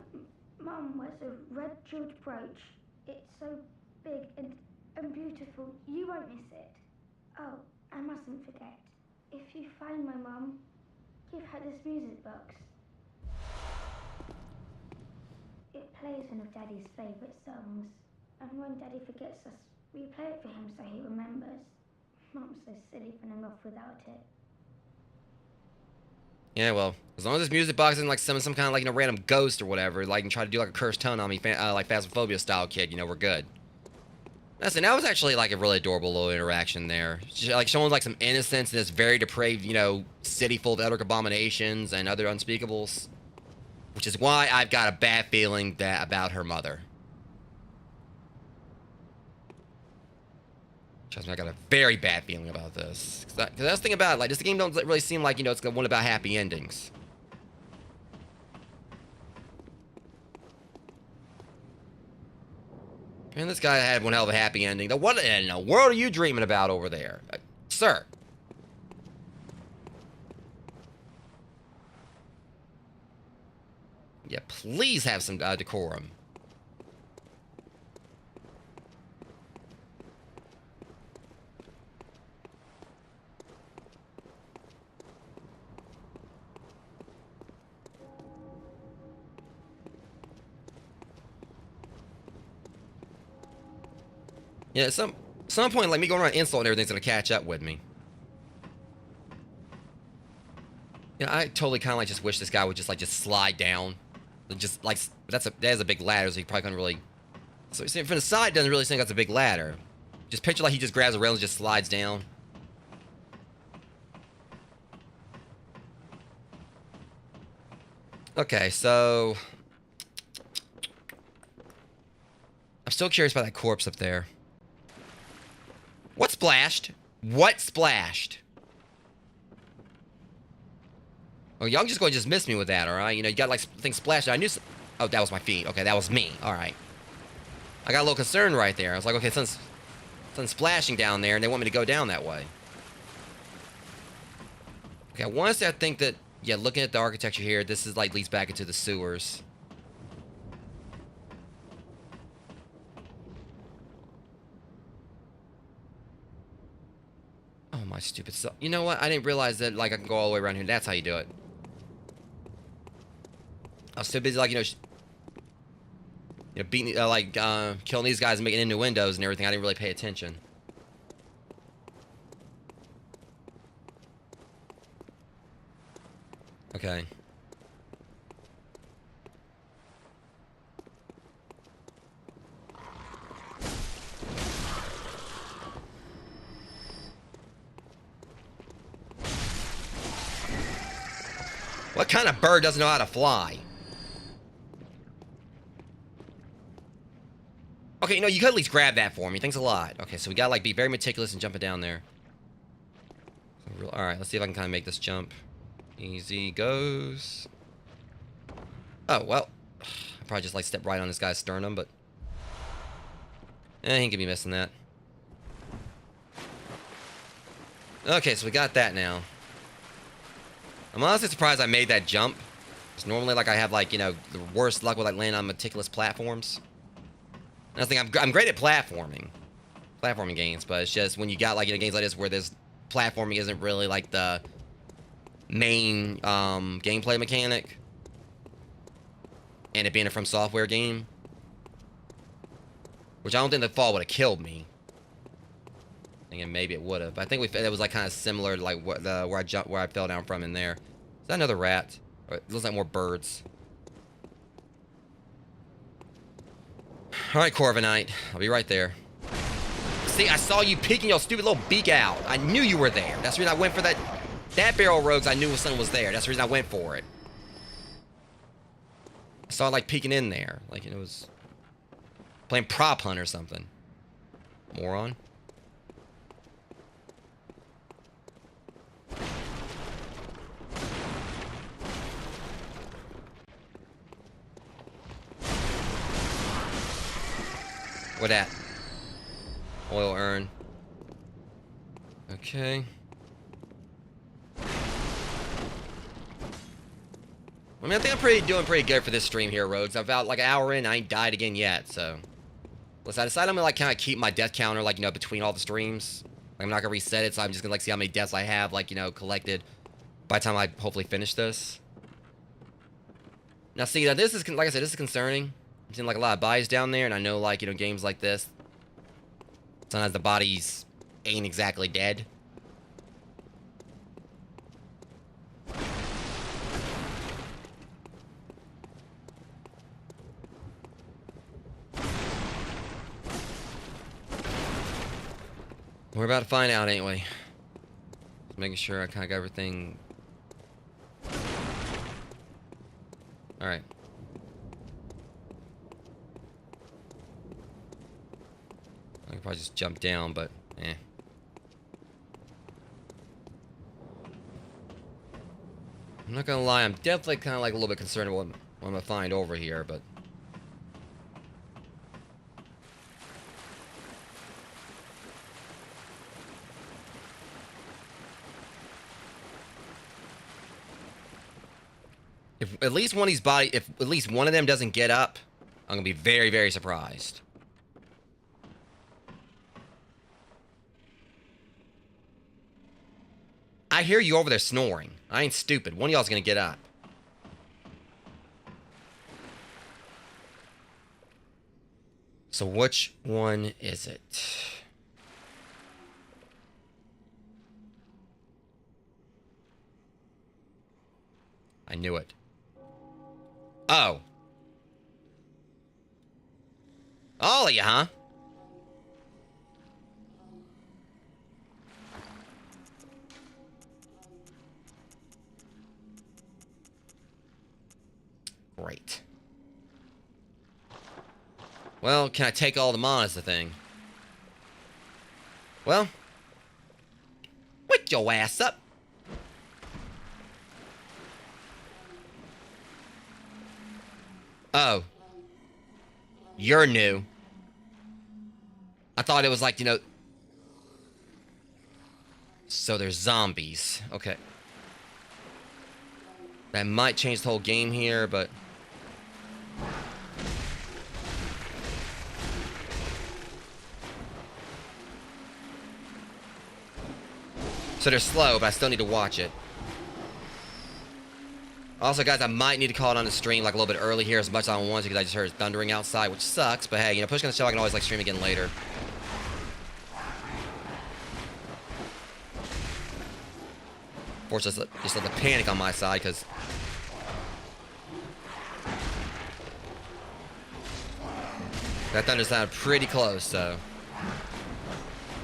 mum wears a red jeweled brooch. It's so big and beautiful. You won't miss it. Oh, I mustn't forget. If you find my mum, give her this music box. It plays one of Daddy's favourite songs. And when Daddy forgets us, we play it for him so he remembers. Mum's so silly running off without it. Yeah, well, as long as this music box isn't like some kind of like, you know, random ghost or whatever, like, and try to do like a cursed tone on me, like Phasmophobia style kid, you know, we're good. Listen, that was actually like a really adorable little interaction there. Like showing like some innocence in this very depraved, you know, city full of eldritch abominations and other unspeakables. Which is why I've got a bad feeling about her mother. Trust me, I got a very bad feeling about this. Because that's the thing about it, like, this game don't really seem like, you know, it's one about happy endings. And this guy had one hell of a happy ending. What in the world are you dreaming about over there? Sir. Yeah, please have some decorum. Yeah, at some point, like, me going around insult and everything's gonna catch up with me. Yeah, I totally kind of like just wish this guy would just slide down, and just like that is a big ladder, so he probably couldn't really. So from the side, doesn't really think that's a big ladder. Just picture like he just grabs a rail and just slides down. Okay, so I'm still curious about that corpse up there. What splashed? What splashed? Oh, y'all just going to just miss me with that, alright? You know, you got like things splashed. I knew. Oh, that was my feet. Okay, that was me. Alright. I got a little concerned right there. I was like, okay, something's splashing down there, and they want me to go down that way. Okay, I want to say I think that, yeah, looking at the architecture here, this is like leads back into the sewers. Oh, my stupid self. You know what? I didn't realize that, like, I can go all the way around here. That's how you do it. I was too busy, like, you know... you know, beating, killing these guys and making innuendos and everything. I didn't really pay attention. Okay. What kind of bird doesn't know how to fly? Okay, you know, you could at least grab that for me. Thanks a lot. Okay, so we gotta, like, be very meticulous in jumping down there. Alright, let's see if I can kind of make this jump. Easy goes. Oh, well. I probably just, like, stepped right on this guy's sternum, but... he ain't gonna be missing that. Okay, so we got that now. I'm honestly surprised I made that jump. Because normally, like, I have, like, you know, the worst luck with, like, landing on meticulous platforms. And I think I'm great at platforming games, but it's just when you got, like, you know, games like this where this platforming isn't really, like, the main gameplay mechanic, and it being a From Software game, which I don't think the fall would have killed me. And maybe it would have. I think it was like kind of similar to like where I fell down from in there. Is that another rat? Or it looks like more birds. All right, Corviknight, I'll be right there. See, I saw you peeking your stupid little beak out. I knew you were there. That's the reason I went for that barrel rogues. I knew something was there. That's the reason I went for it. I saw it like peeking in there, like it was playing prop hunt or something. Moron. What at? Oil urn. Okay. I mean, I think I'm doing pretty good for this stream here, Rogues. I'm about like an hour in, I ain't died again yet, so. Listen, I decided I'm gonna like kind of keep my death counter, like, you know, between all the streams. Like, I'm not gonna reset it, so I'm just gonna like see how many deaths I have, like, you know, collected by the time I hopefully finish this. Now, see, now this is, like I said, this is concerning. I'm seeing like a lot of bodies down there, and I know, like, you know, games like this, sometimes the bodies ain't exactly dead. We're about to find out, ain't we? Just making sure I kind of got everything. Alright. I could probably just jump down, but eh. I'm not gonna lie, I'm definitely kind of like a little bit concerned about what I'm gonna find over here, but. If at least one of these if at least one of them doesn't get up, I'm gonna be very, very surprised. I hear you over there snoring. I ain't stupid. One of y'all's gonna get up. So which one is it? I knew it. Oh. All of you, huh? Great. Well, can I take all the on is the thing. Well. Wake your ass up. Oh. You're new. I thought it was like, you know. So there's zombies. Okay. That might change the whole game here, but. So they're slow, but I still need to watch it. Also, guys, I might need to call it on the stream like a little bit early here as much as I want to because I just heard thundering outside, which sucks. But hey, you know, push on the show, I can always like stream again later. Fortunately, just let the panic on my side because that thunder sounded pretty close. So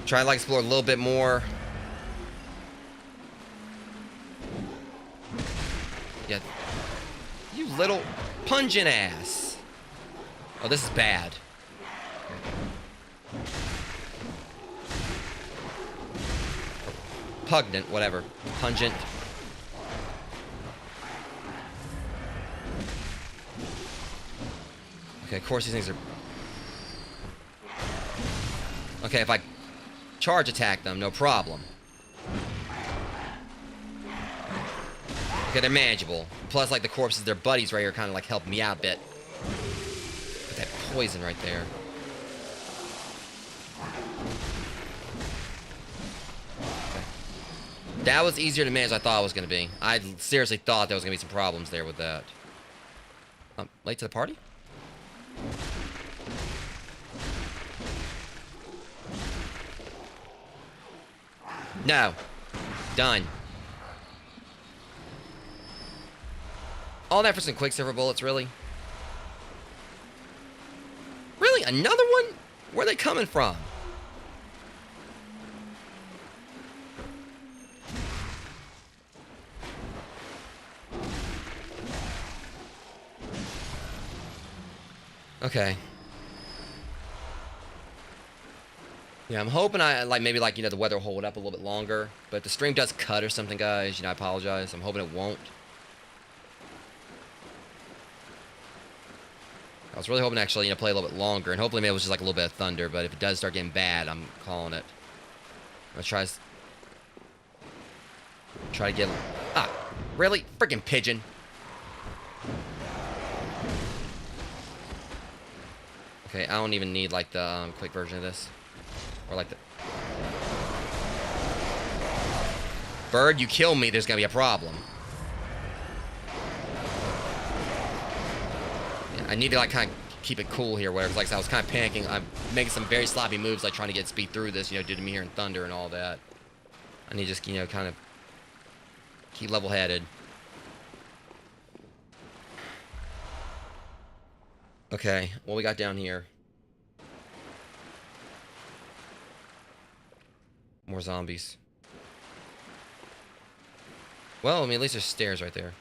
try to like explore a little bit more. Yeah. You little pungent ass. Oh, this is bad. Pugnant, whatever. Pungent. Okay, of course these things are... Okay, if I charge attack them, no problem. Okay, they're manageable. Plus, like, the corpses, their buddies right here kind of, like, help me out a bit. Put that poison right there. Okay. That was easier to manage than I thought it was going to be. I seriously thought there was going to be some problems there with that. Late to the party? No. Done. All that for some Quicksilver bullets, really? Really? Another one? Where are they coming from? Okay. Yeah, I'm hoping maybe you know, the weather will hold up a little bit longer. But if the stream does cut or something, guys, you know, I apologize. I'm hoping it won't. I was really hoping to actually, you know, play a little bit longer, and hopefully maybe it was just like a little bit of thunder, but if it does start getting bad, I'm calling it. I'm gonna try to get... Ah, really? Freaking pigeon. Okay, I don't even need, like, the quick version of this. Or, like, the... Bird, you kill me, there's gonna be a problem. I need to, like, kind of keep it cool here, whatever. Like I was kind of panicking. I'm making some very sloppy moves, like trying to get speed through this, you know, due to me hearing thunder and all that. I need to just, you know, kind of keep level-headed. Okay, what we got down here? More zombies. Well, I mean, at least there's stairs right there.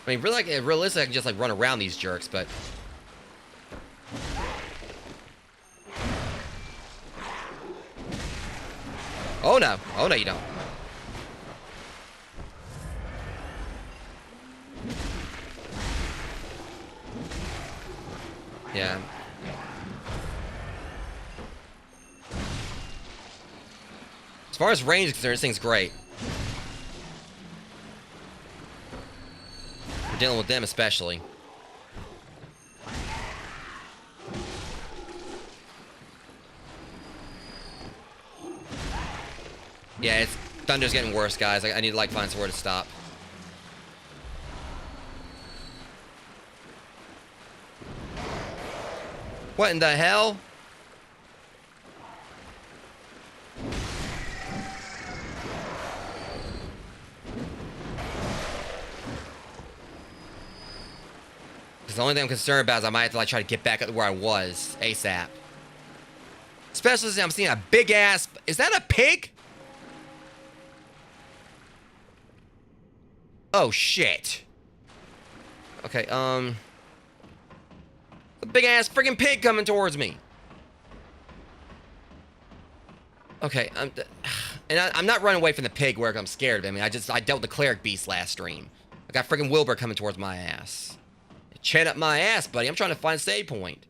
I mean, really, like, realistically, I can just, like, run around these jerks, but... Oh, no. Oh, no, you don't. Yeah. As far as range is concerned, this thing's great. We're dealing with them especially. Yeah, thunder's getting worse, guys. I need to, like, find somewhere to stop. What in the hell? Because the only thing I'm concerned about is I might have to, like, try to get back up to where I was ASAP. Especially since I'm seeing a big ass... Is that a pig? Oh, shit. Okay, a big ass freaking pig coming towards me. Okay, I'm not running away from the pig where I'm scared of him. I dealt with the cleric beast last stream. I got freaking Wilbur coming towards my ass. Chin up my ass, buddy. I'm trying to find a save point.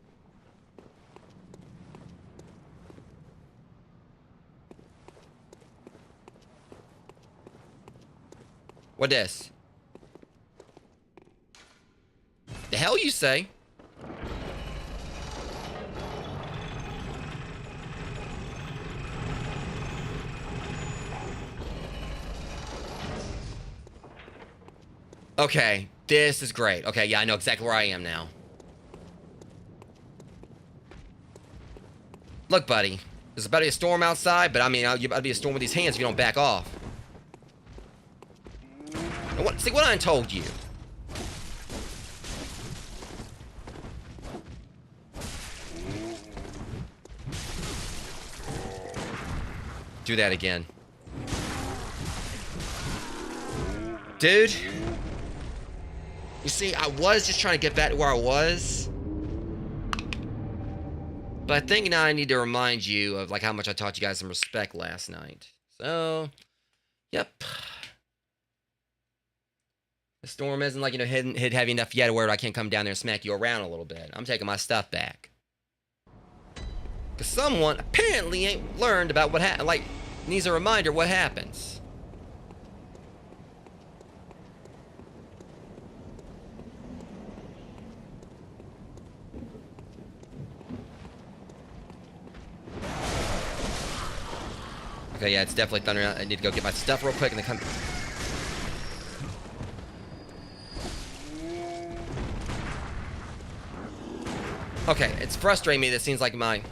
What this? The hell you say? Okay, this is great. Okay, yeah, I know exactly where I am now. Look, buddy. There's about to be a storm outside, but I mean, you're about to be a storm with these hands if you don't back off. And what, see what I told you. Do that again. Dude. You see, I was just trying to get back to where I was. But I think now I need to remind you of like how much I taught you guys some respect last night. So, yep. The storm isn't like, you know, hit heavy enough yet where I can't come down there and smack you around a little bit. I'm taking my stuff back. Because someone apparently ain't learned about what happened. Like, needs a reminder what happens. Okay, yeah, it's definitely thundering out. I need to go get my stuff real quick and then come. Okay, it's frustrating me that it seems like my...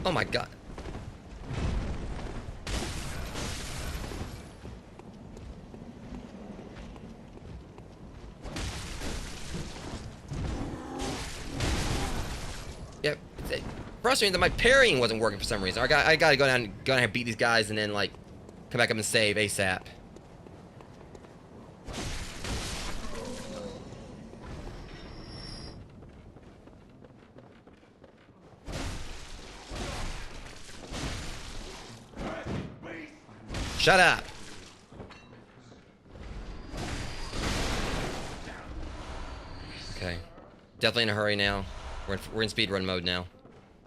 Oh my god. Yep. It's frustrating that my parrying wasn't working for some reason. I gotta go down and beat these guys and then like come back up and save ASAP. Shut up. Okay. Definitely in a hurry now. We're in speedrun mode now.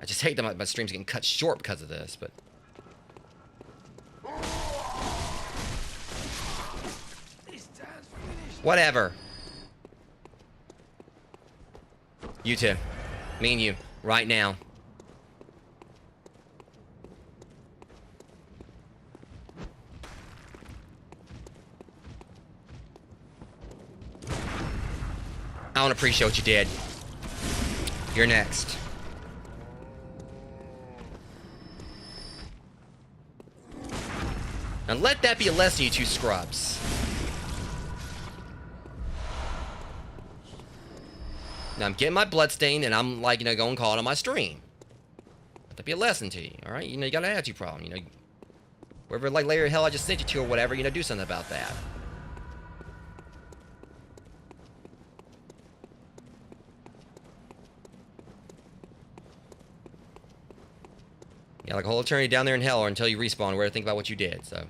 I just hate that my stream's getting cut short because of this, but... Whatever. You two. Me and you. Right now. I don't appreciate what you did. You're next. Now let that be a lesson, you two scrubs. Now I'm getting my bloodstain and I'm like, you know, going call it on my stream. Let that be a lesson to you, alright? You know, you got an attitude problem, you know. Wherever like layer of hell I just sent you to or whatever, you know, do something about that. Yeah, like a whole eternity down there in hell or until you respawn, where to think about what you did, so.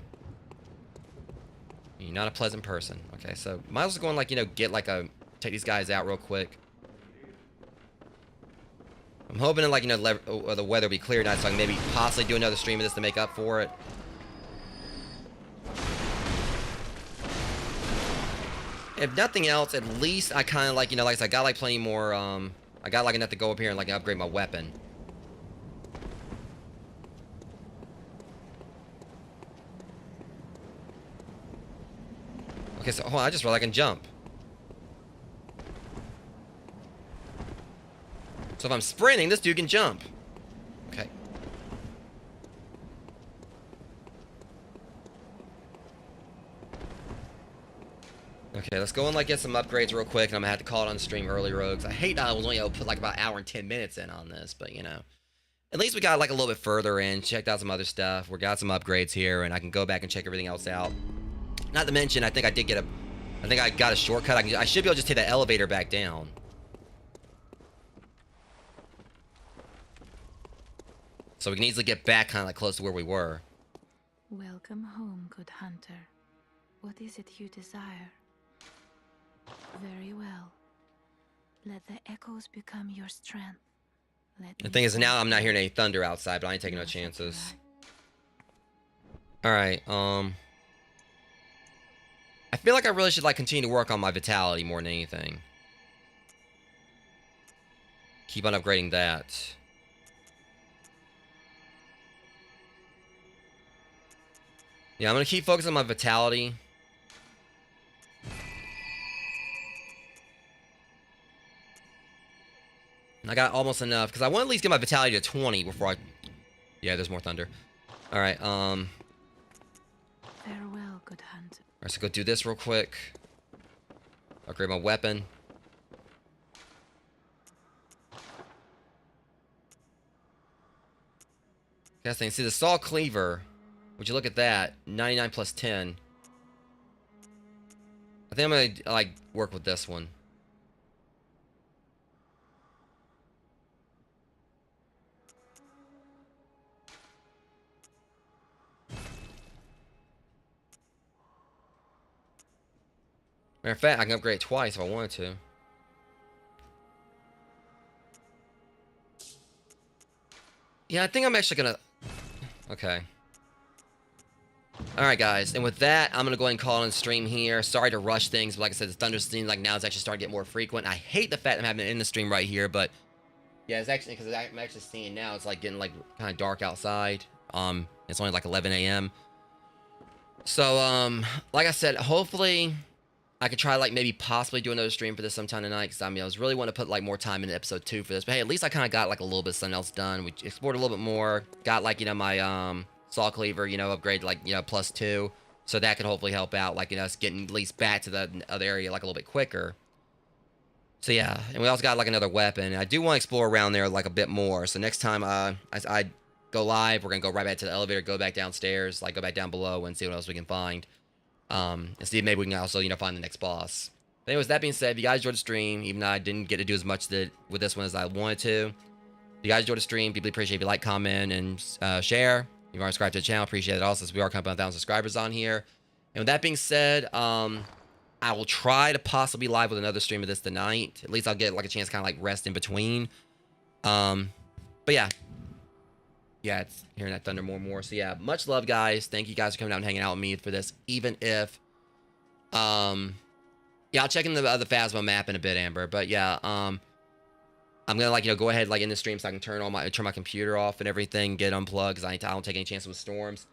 You're not a pleasant person. Okay, so might as well go and like, you know, get like a, take these guys out real quick. I'm hoping that like, you know, the weather will be clear tonight so I can maybe possibly do another stream of this to make up for it. If nothing else, at least I kind of like, you know, like I said, I got like plenty more, I got like enough to go up here and like upgrade my weapon. Okay, so hold on, I just realized I can jump. So if I'm sprinting, this dude can jump. Okay. Okay, let's go and like get some upgrades real quick, and I'm gonna have to call it on the stream early, Rogues. I hate that I was only able to put like about an hour and 10 minutes in on this, but you know. At least we got like a little bit further in, checked out some other stuff. We got some upgrades here, and I can go back and check everything else out. Not to mention, I think I did get I think I got a shortcut. I should be able to just take that elevator back down. So we can easily get back kind of like close to where we were. Welcome home, good hunter. What is it you desire? Very well. Let the echoes become your strength. The thing is, now I'm not hearing any thunder outside, but I ain't taking no chances. Alright, I feel like I really should like continue to work on my vitality more than anything. Keep on upgrading that. Yeah, I'm gonna keep focusing on my vitality. I got almost enough because I want to at least get my vitality to 20 before I. Yeah, there's more thunder. All right. Farewell, good hunter. All right, so go do this real quick. Upgrade my weapon. Casting. See the saw cleaver. Would you look at that? 99 plus 10. I think I'm gonna like work with this one. Matter of fact, I can upgrade it twice if I wanted to. Yeah, I think I'm actually gonna. Okay. Alright guys, and with that, I'm gonna go ahead and call it on stream here. Sorry to rush things, but like I said, the thunder seems like now it's actually starting to get more frequent. I hate the fact I'm having it in the stream right here, but yeah, it's actually because I'm actually seeing now it's like getting like kind of dark outside. It's only like 11 a.m. So like I said, hopefully I could try like maybe possibly do another stream for this sometime tonight, because I mean I was really want to put like more time into episode 2 for this, but hey, at least I kind of got like a little bit of something else done. We explored a little bit more, got like, you know, my saw cleaver, you know, upgrade like, you know, +2, so that can hopefully help out, like, you know, us getting at least back to the other area like a little bit quicker. So yeah, and we also got like another weapon. I do want to explore around there like a bit more, so next time I go live, we're gonna go right back to the elevator, go back downstairs, like go back down below and see what else we can find, and see if maybe we can also, you know, find the next boss. But anyways, that being said, if you guys enjoyed the stream, even though I didn't get to do as much with this one as I wanted to, if you guys enjoyed the stream, deeply appreciate if you like, comment, and share. If you are subscribed to the channel, appreciate it also, as we are coming up on 1,000 subscribers on here. And with that being said, I will try to possibly be live with another stream of this tonight. At least I'll get like a chance to kind of like rest in between. But yeah. Yeah, it's hearing that thunder more and more. So yeah, much love, guys. Thank you guys for coming out and hanging out with me for this. Even if, yeah, I'll check in the Phasma map in a bit, Amber. But yeah, I'm gonna like, you know, go ahead like in the stream so I can turn my computer off and everything, get unplugged, because I don't take any chances with storms.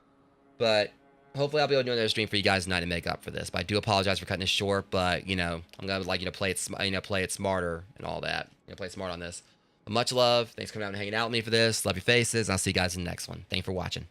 But hopefully I'll be able to do another stream for you guys tonight to make up for this. But I do apologize for cutting this short. But you know, I'm gonna like, you know, play it smarter and all that. You know, play smart on this. But much love. Thanks for coming out and hanging out with me for this. Love your faces. I'll see you guys in the next one. Thank you for watching.